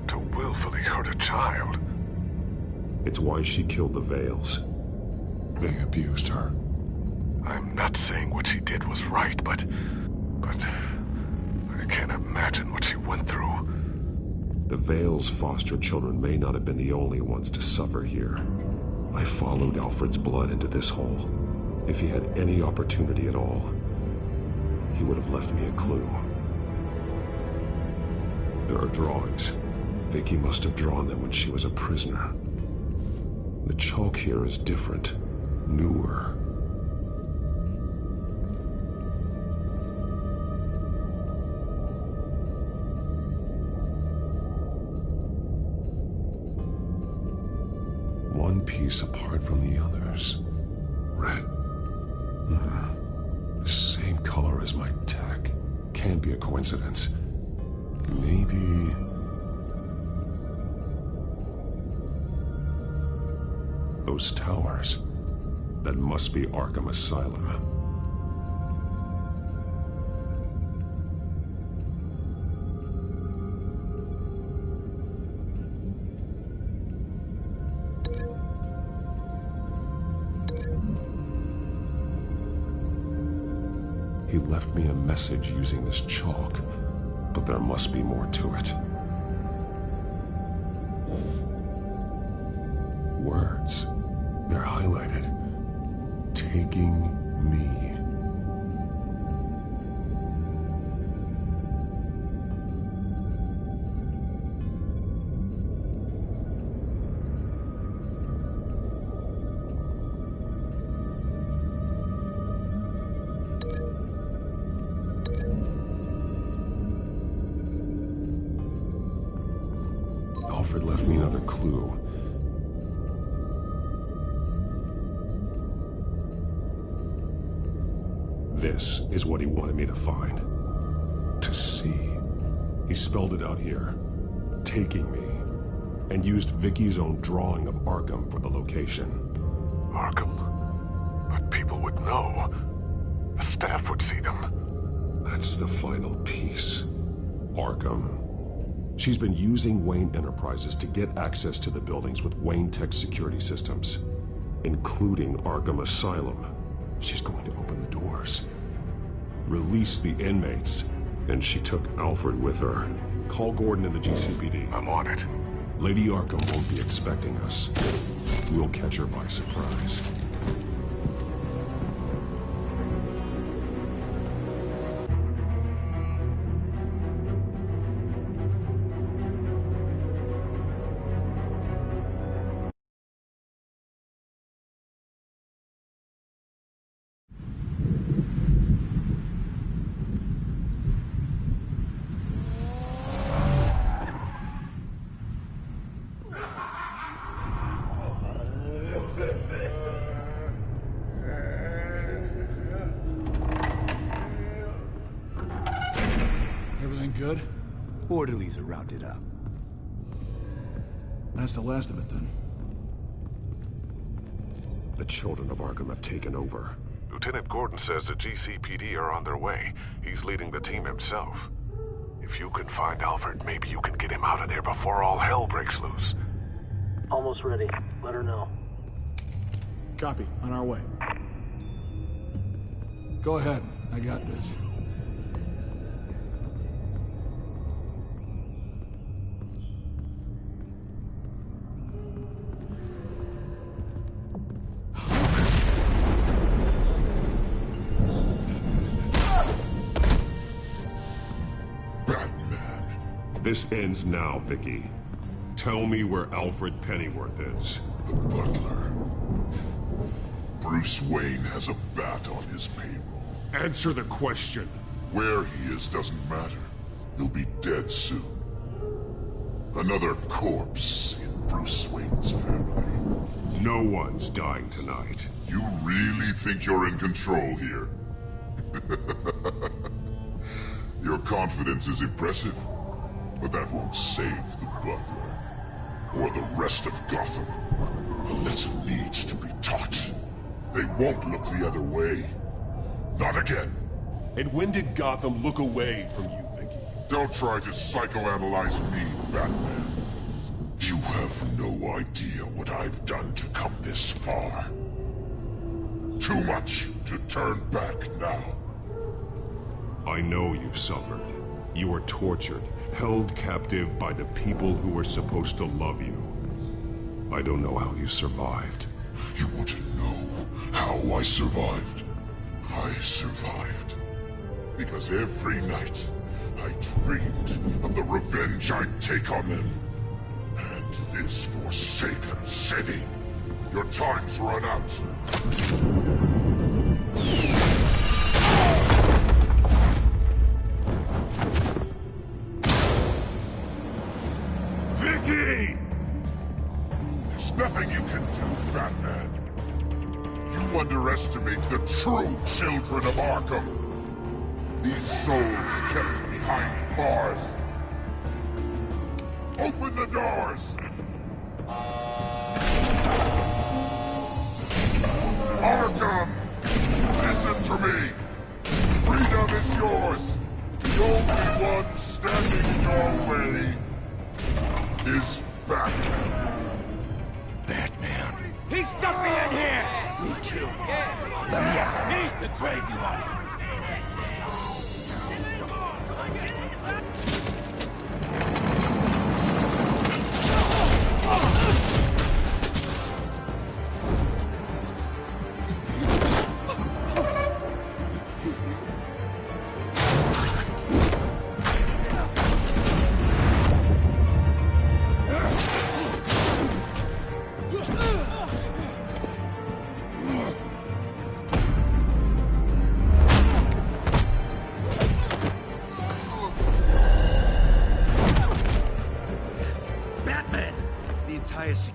S6: To willfully hurt a child? It's why she killed the Veils. They abused her. I'm not saying what she did was right, but I can't imagine what she went through. The Veils' foster children may not have been the only ones to suffer here. I followed Alfred's blood into this hole. If he had any opportunity at all, he would have left me a clue. There are drawings. Vicky must have drawn them when she was a prisoner. The chalk here is different, newer. One piece apart from the others. Red. The same color as my tech. Can't be a coincidence. Maybe... those towers. That must be Arkham Asylum. He left me a message using this chalk, but there must be more to it. Words. They're highlighted. Taking me.
S17: clue. This is what he wanted me to find. To see. He spelled it out here. Taking me. And used Vicky's own drawing of Arkham for the location.
S6: Arkham? But people would know. The staff would see them.
S17: That's the final piece. Arkham. She's been using Wayne Enterprises to get access to the buildings with Wayne Tech security systems, including Arkham Asylum. She's going to open the doors, release the inmates, and she took Alfred with her. Call Gordon in the GCPD.
S6: I'm on it.
S17: Lady Arkham won't be expecting us. We'll catch her by surprise.
S18: Good?
S3: Orderlies are rounded up.
S18: That's the last of it, then.
S17: The children of Arkham have taken over.
S6: Lieutenant Gordon says the GCPD are on their way. He's leading the team himself. If you can find Alfred, maybe you can get him out of there before all hell breaks loose.
S19: Almost ready. Let her know.
S18: Copy. On our way. Go ahead. I got this.
S17: This ends now, Vicky. Tell me where Alfred Pennyworth is.
S20: The butler. Bruce Wayne has a bat on his payroll.
S17: Answer the question.
S20: Where he is doesn't matter. He'll be dead soon. Another corpse in Bruce Wayne's family.
S17: No one's dying tonight.
S20: You really think you're in control here? Your confidence is impressive. But that won't save the butler, or the rest of Gotham. A lesson needs to be taught. They won't look the other way. Not again.
S17: And when did Gotham look away from you, Vicky?
S20: Don't try to psychoanalyze me, Batman. You have no idea what I've done to come this far. Too much to turn back now.
S17: I know you've suffered. You were tortured, held captive by the people who were supposed to love you. I don't know how you survived.
S20: You want to know how I survived? I survived because every night I dreamed of the revenge I'd take on them. And this forsaken city. Your time's run out.
S17: Vicky!
S20: There's nothing you can do, Batman. You underestimate the true children of Arkham. These souls kept behind bars. Open the doors! Arkham! Listen to me! Freedom is yours! The only one standing in your way is Batman.
S3: Batman.
S4: He stuck me in here!
S3: Me too. Let me out.
S4: He's the crazy one!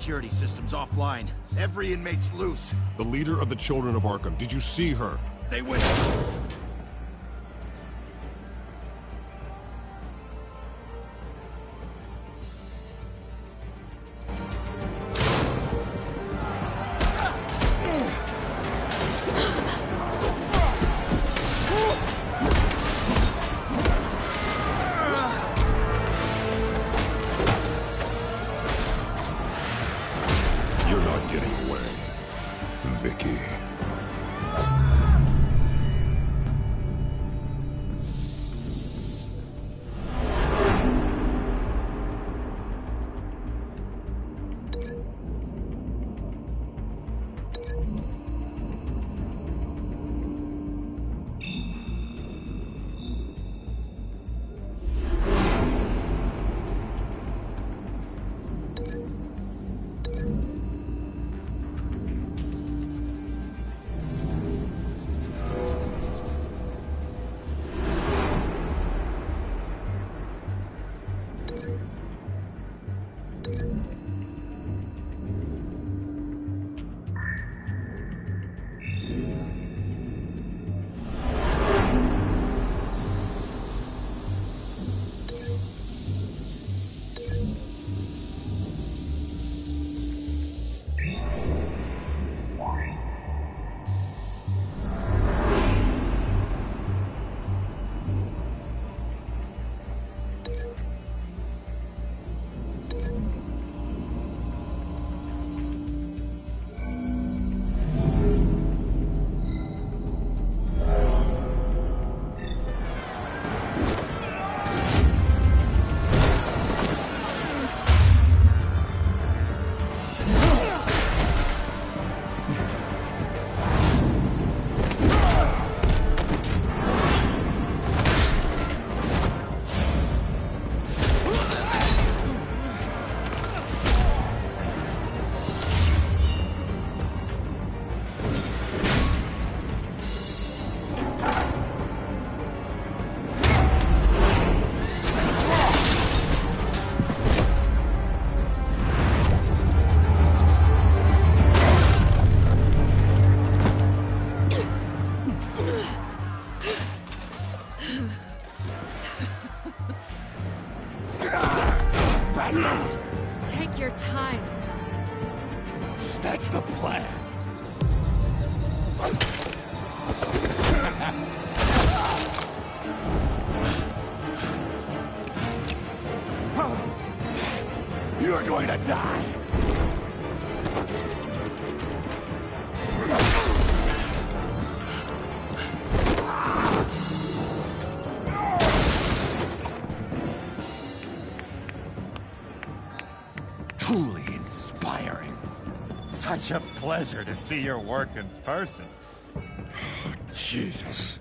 S3: security system's offline. Every inmate's loose.
S17: The leader of the Children of Arkham, did you see her?
S3: They went...
S20: You're not getting away, Vicky.
S19: Take your time, sons.
S3: That's the plan. You're going to die. Truly inspiring. Such a pleasure to see your work in person. Jesus.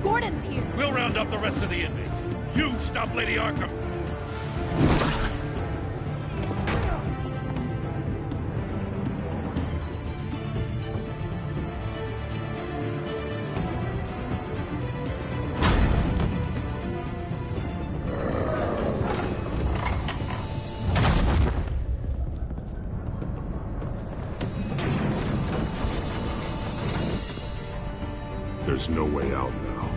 S19: Gordon's here.
S7: We'll round up the rest of the inmates. You stop Lady Arkham.
S17: There's no way out now.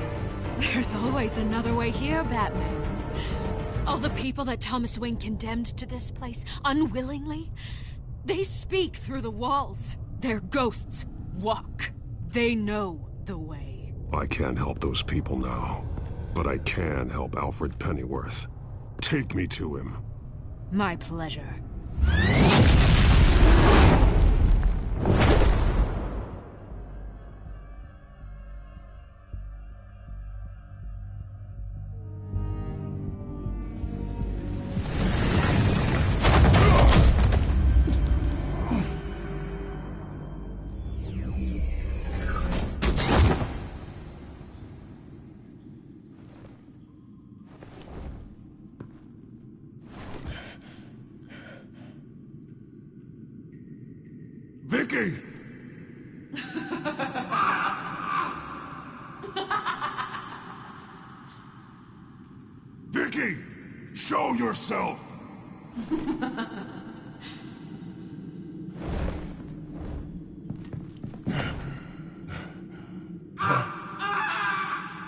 S19: There's always another way here, Batman. All the people that Thomas Wayne condemned to this place unwillingly, they speak through the walls. Their ghosts walk. They know the way.
S17: I can't help those people now, but I can help Alfred Pennyworth. Take me to him.
S19: My pleasure.
S20: Vicky! Vicky! Show yourself!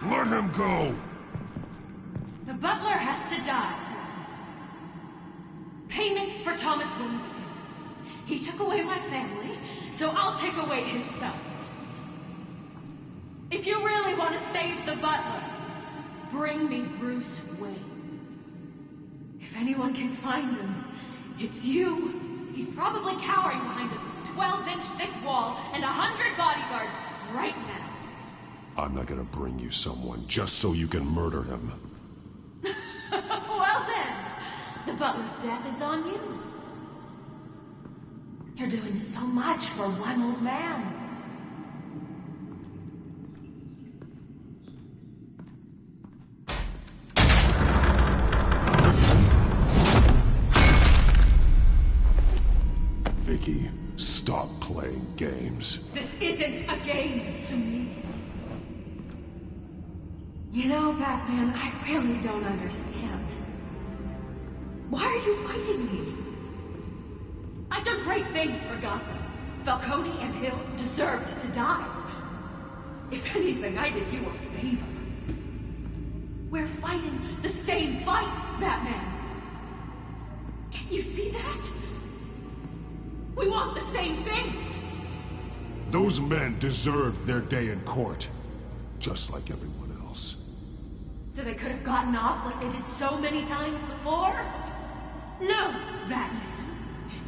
S20: Let him go!
S19: The butler has to die. Payment for Thomas Wayne's sins. He took away my family, so I'll take away his sons. If you really want to save the butler, bring me Bruce Wayne. If anyone can find him, it's you. He's probably cowering behind a 12-inch thick wall and 100 bodyguards right now.
S17: I'm not gonna bring you someone just so you can murder him.
S19: Well then, the butler's death is on you. You're doing so much for one old man.
S17: Vicky, stop playing games.
S19: This isn't a game to me. You know, Batman, I really don't understand. Why are you fighting me? I've done great things for Gotham. Falcone and Hill deserved to die. If anything, I did you a favor. We're fighting the same fight, Batman. Can't you see that? We want the same things.
S17: Those men deserved their day in court, just like everyone else.
S19: So they could have gotten off like they did so many times before? No, Batman.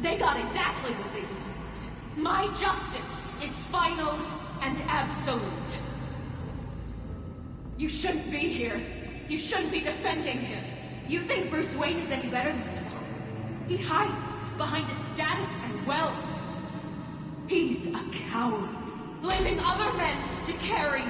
S19: They got exactly what they deserved. My justice is final and absolute. You shouldn't be here. You shouldn't be defending him. You think Bruce Wayne is any better than his father? He hides behind his status and wealth. He's a coward, leaving other men to carry.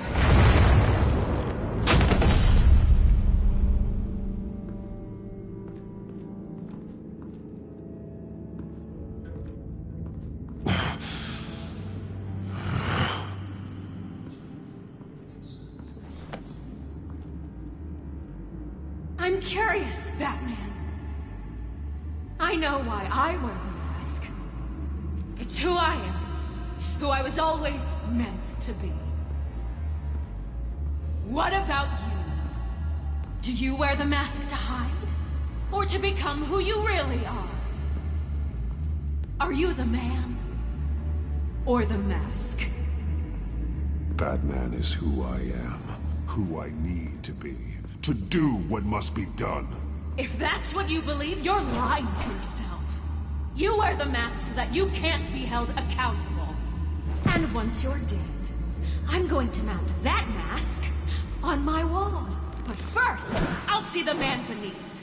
S19: I'm curious, Batman. I know why I wear the mask. It's who I am. Who I was always meant to be. What about you? Do you wear the mask to hide? Or to become who you really are? Are you the man? Or the mask?
S17: Batman is who I am, who I need to be, to do what must be done.
S19: If that's what you believe, you're lying to yourself. You wear the mask so that you can't be held accountable. And once you're dead, I'm going to mount that mask on my wall. But first, I'll see the man beneath.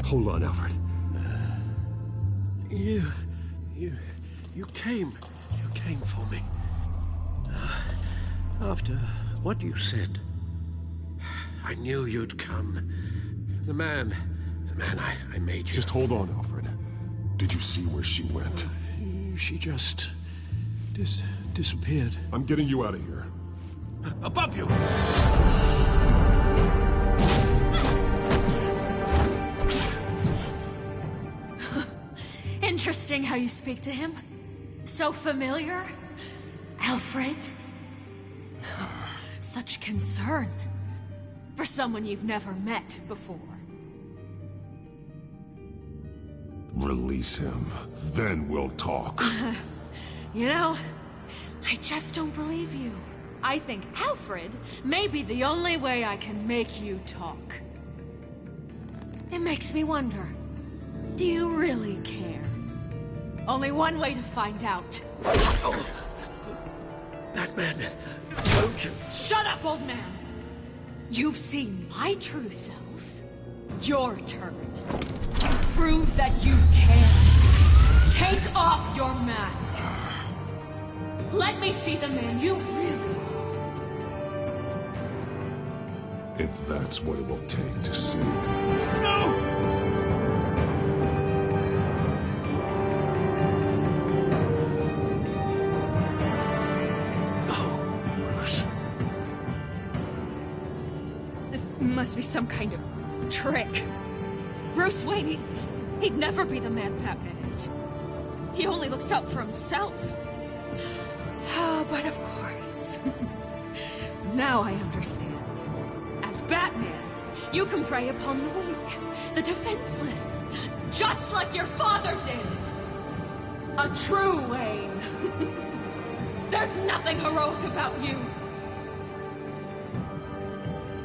S14: Hold on, Alfred.
S16: You came for me. After what you said, I knew you'd come. The man I made you.
S17: Just hold on, Alfred. Did you see where she went?
S11: She just disappeared.
S17: I'm getting you out of here.
S16: Above you!
S19: Interesting how you speak to him. So familiar. Alfred. Such concern. For someone you've never met before.
S17: Release him. Then we'll talk.
S19: You know, I just don't believe you. I think Alfred may be the only way I can make you talk. It makes me wonder, do you really care? Only one way to find out.
S16: Batman, don't you...
S19: Shut up, old man! You've seen my true self. Your turn. Prove that you can. Take off your mask. Let me see the man you really are.
S17: If that's what it will take to save you.
S16: No!
S19: Must be some kind of trick. Bruce Wayne, he'd never be the man Batman is. He only looks out for himself. But of course. Now I understand. As Batman, you can prey upon the weak, the defenseless, just like your father did. A true Wayne. There's nothing heroic about you.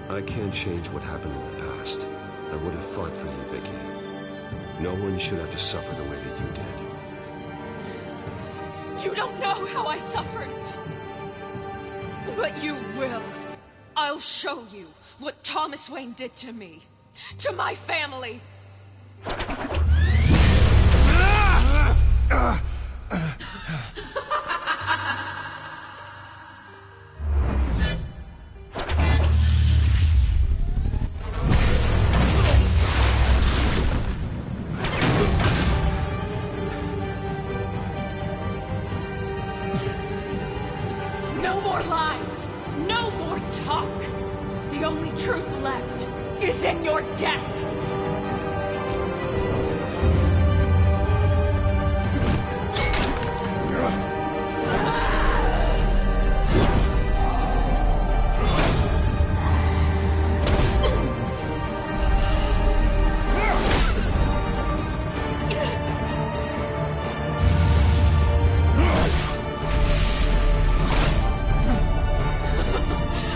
S14: I can't change what happened in the past. I would have fought for you, Vicky. No one should have to suffer the way that you did.
S19: You don't know how I suffered. But you will. I'll show you what Thomas Wayne did to me. To my family. No more lies! No more talk! The only truth left is in your death!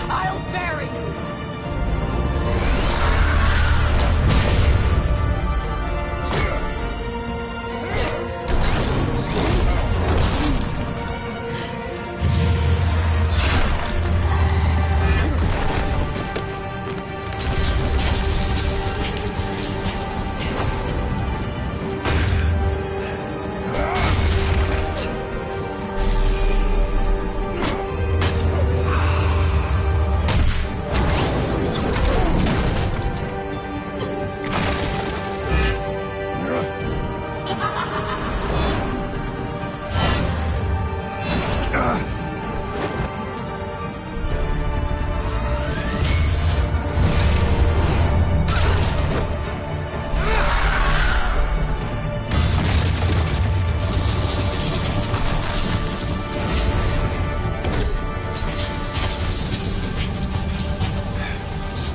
S19: I'll bury you!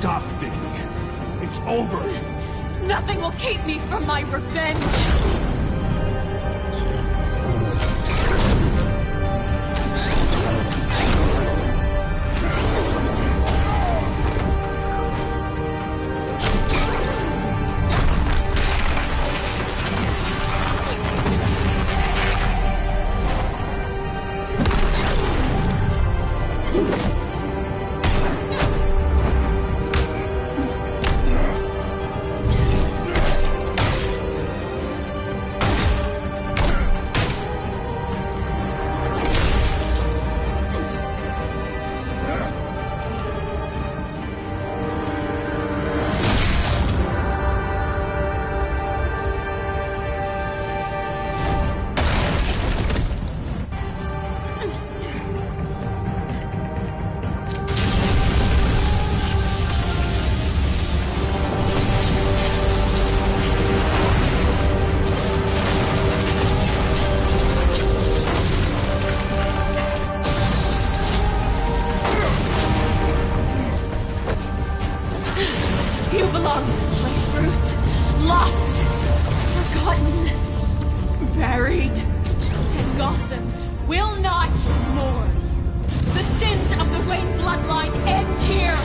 S4: Stop, Vicky. It's over.
S19: Nothing will keep me from my revenge! You belong in this place, Bruce. Lost, forgotten, buried. And Gotham will not mourn. The sins of the Wayne bloodline end here.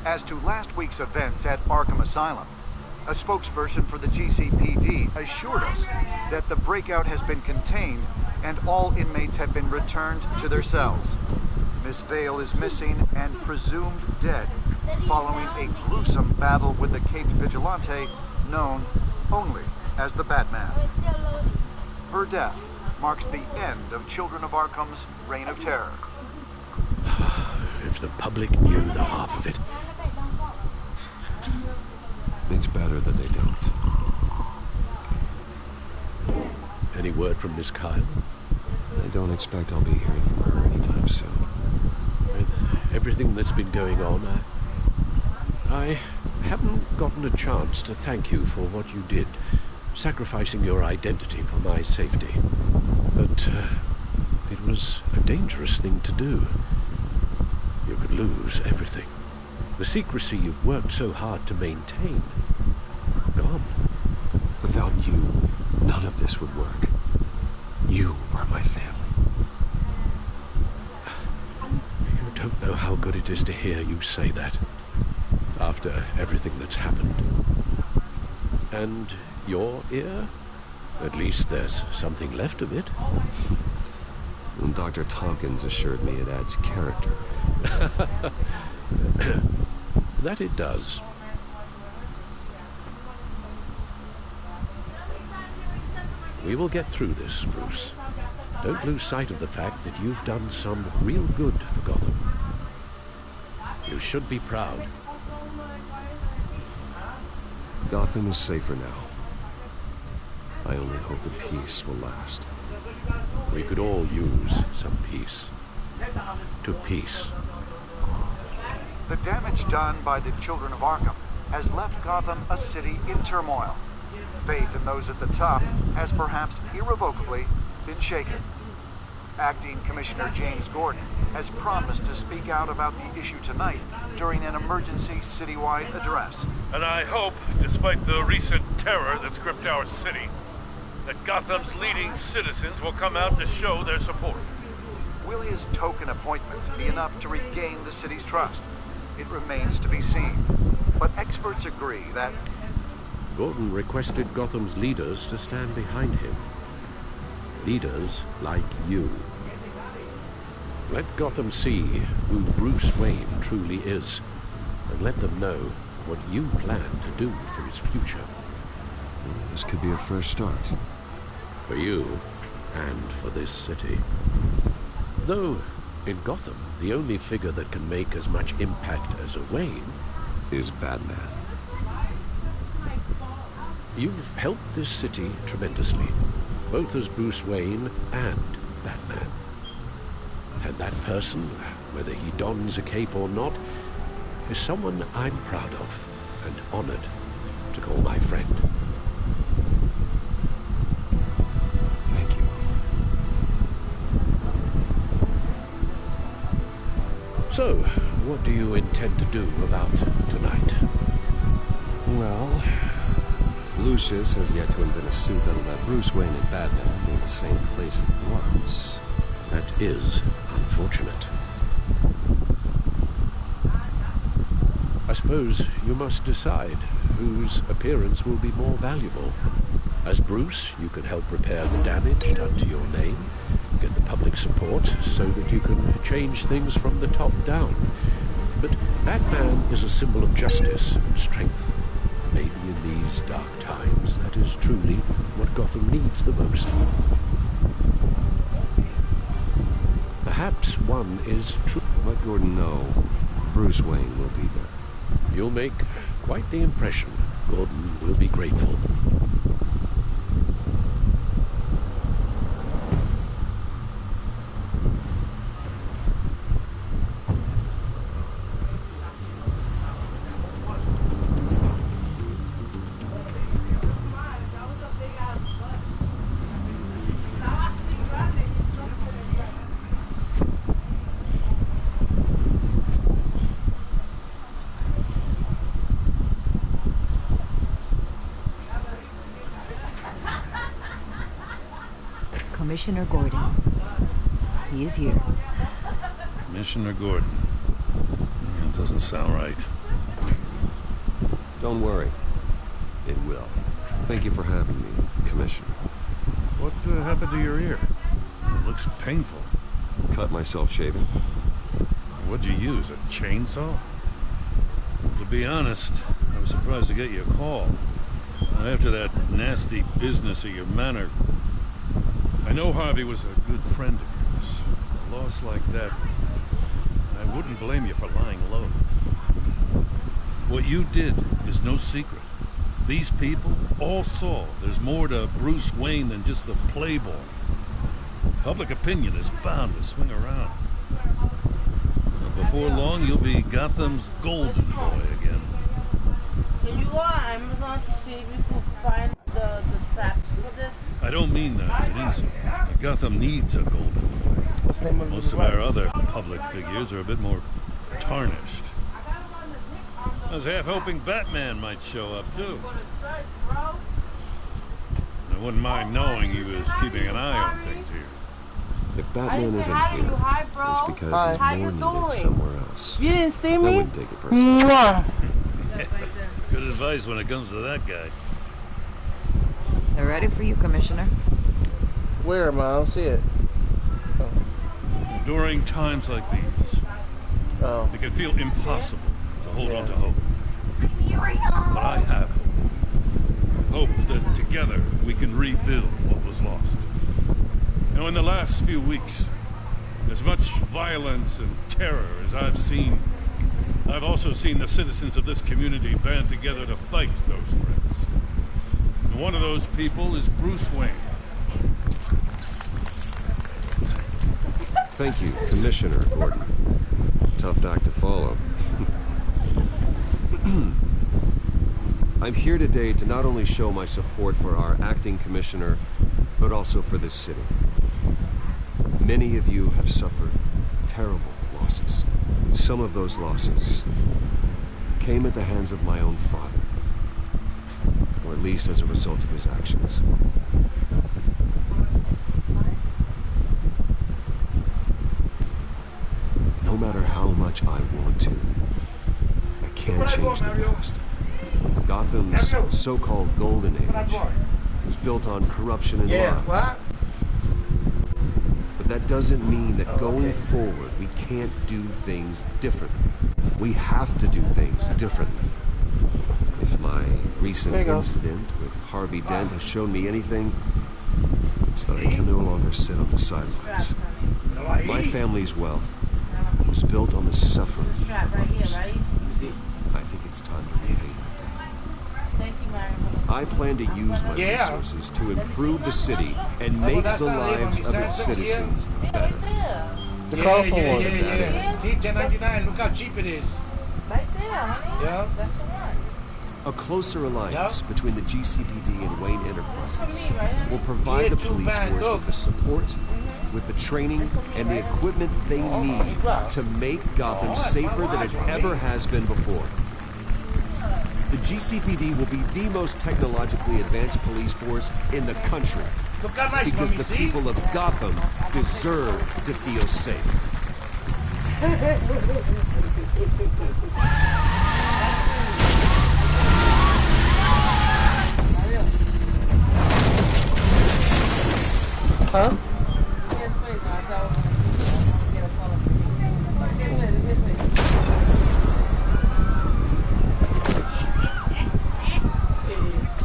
S9: as to last week's events at Arkham Asylum. A spokesperson for the GCPD assured us that the breakout has been contained and all inmates have been returned to their cells. Miss Vale is missing and presumed dead following a gruesome battle with the caped vigilante known only as the Batman. Her death marks the end of Children of Arkham's reign of terror.
S16: If the public knew the half of it.
S14: It's better that they don't.
S16: Any word from Miss Kyle?
S14: I don't expect I'll be hearing from her anytime soon.
S16: With everything that's been going on, I haven't gotten a chance to thank you for what you did, sacrificing your identity for my safety. But it was a dangerous thing to do. You could lose everything. The secrecy you've worked so hard to maintain. Gone.
S14: Without you, none of this would work. You are my family.
S16: You don't know how good it is to hear you say that. After everything that's happened. And your ear? At least there's something left of it.
S14: And Dr. Tompkins assured me it adds character.
S16: That it does. We will get through this, Bruce. Don't lose sight of the fact that you've done some real good for Gotham. You should be proud.
S14: Gotham is safer now. I only hope the peace will last.
S16: We could all use some peace. To peace.
S9: The damage done by the Children of Arkham has left Gotham a city in turmoil. Faith in those at the top has perhaps irrevocably been shaken. Acting Commissioner James Gordon has promised to speak out about the issue tonight during an emergency citywide address.
S7: And I hope, despite the recent terror that's gripped our city, that Gotham's leading citizens will come out to show their support.
S9: Will his token appointment be enough to regain the city's trust? It remains to be seen. But experts agree that
S16: Gordon requested Gotham's leaders to stand behind him. Leaders like you. Let Gotham see who Bruce Wayne truly is, and let them know what you plan to do for his future.
S14: This could be a fresh start.
S16: For you, and for this city. Though, in Gotham, the only figure that can make as much impact as a Wayne
S14: is Batman.
S16: You've helped this city tremendously, both as Bruce Wayne and Batman. And that person, whether he dons a cape or not, is someone I'm proud of and honored to call my friend.
S14: Thank you.
S16: So, what do you intend to do about tonight?
S14: Well, Lucius has yet to invent a suit that'll let Bruce Wayne and Batman be in the same place at once.
S16: That is unfortunate. I suppose you must decide whose appearance will be more valuable. As Bruce, you can help repair the damage done to your name, get the public support so that you can change things from the top down. But Batman is a symbol of justice and strength. Maybe in these dark times, that is truly what Gotham needs the most. Perhaps one is true.
S14: Let Gordon know Bruce Wayne will be there.
S16: You'll make quite the impression. Gordon will be grateful.
S19: Commissioner Gordon. He is here.
S7: Commissioner Gordon. That doesn't sound right.
S14: Don't worry. It will. Thank you for having me, Commissioner.
S7: What happened to your ear? It looks painful.
S14: Cut myself shaving.
S7: What'd you use, a chainsaw? To be honest, I was surprised to get your call. After that nasty business of your manor, I know Harvey was a good friend of yours. A loss like that, I wouldn't blame you for lying low. What you did is no secret. These people all saw there's more to Bruce Wayne than just a playboy. Public opinion is bound to swing around. Before long, you'll be Gotham's golden boy again.
S19: Can you go on Amazon to see if you can find the straps for this?
S7: I don't mean that as an insult. Gotham needs a golden boy.
S1: What's the name of
S7: Most of our other public figures are a bit more tarnished. I was half hoping Batman might show up, too. I wouldn't mind knowing he was keeping an eye on things here.
S14: If Batman isn't here, it's because he's more needed somewhere else.
S19: You didn't see me?
S14: I wouldn't take it personally.
S7: Good advice when it comes to that guy.
S21: They're ready for you, Commissioner.
S1: Where, Mom? See it. Oh.
S7: During times like these, it can feel impossible to hold on to hope. But I have hope that together we can rebuild what was lost. You know, in the last few weeks, as much violence and terror as I've seen, I've also seen the citizens of this community band together to fight those threats. And one of those people is Bruce Wayne.
S14: Thank you, Commissioner Gordon. Tough act to follow. I'm here today to not only show my support for our acting commissioner, but also for this city. Many of you have suffered terrible losses. And some of those losses came at the hands of my own father, or at least as a result of his actions. No matter how much I want to, I can't change the past. Gotham's so-called golden age was built on corruption and lies. But that doesn't mean that going forward we can't do things differently. We have to do things differently. If my recent incident with Harvey Dent has shown me anything, it's that I can no longer sit on the sidelines. My family's wealth was built on the suffering of others. I think it's time to repay them. I plan to use my resources to improve the city and make the lives of its citizens better.
S1: The colorful one.
S22: See, $10.99. Look how cheap it is.
S19: Right there, honey.
S22: Yeah.
S19: That's the one.
S14: A closer alliance between the GCPD and Wayne Enterprises will provide the police force with the support, with the training, and the equipment they need to make Gotham safer than it ever has been before. The GCPD will be the most technologically advanced police force in the country because the people of Gotham deserve to feel safe.
S1: Huh?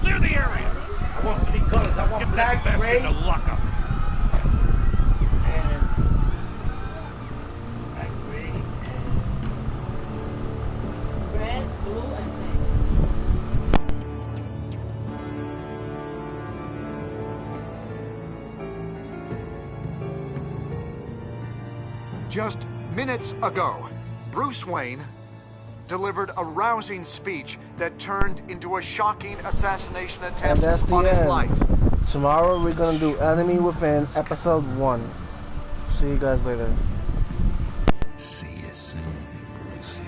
S22: Clear the area. I want 3 colors. I want black, gray,
S7: to lock up.
S22: and black, gray,
S19: Red, blue, and pink.
S9: Just minutes ago, Bruce Wayne delivered a rousing speech that turned into a shocking assassination
S1: And
S9: attempt
S1: that's the
S9: on his
S1: end.
S9: life.
S1: Tomorrow we're gonna do Enemy Within episode 1. See you guys later.
S2: See you soon, Brucey.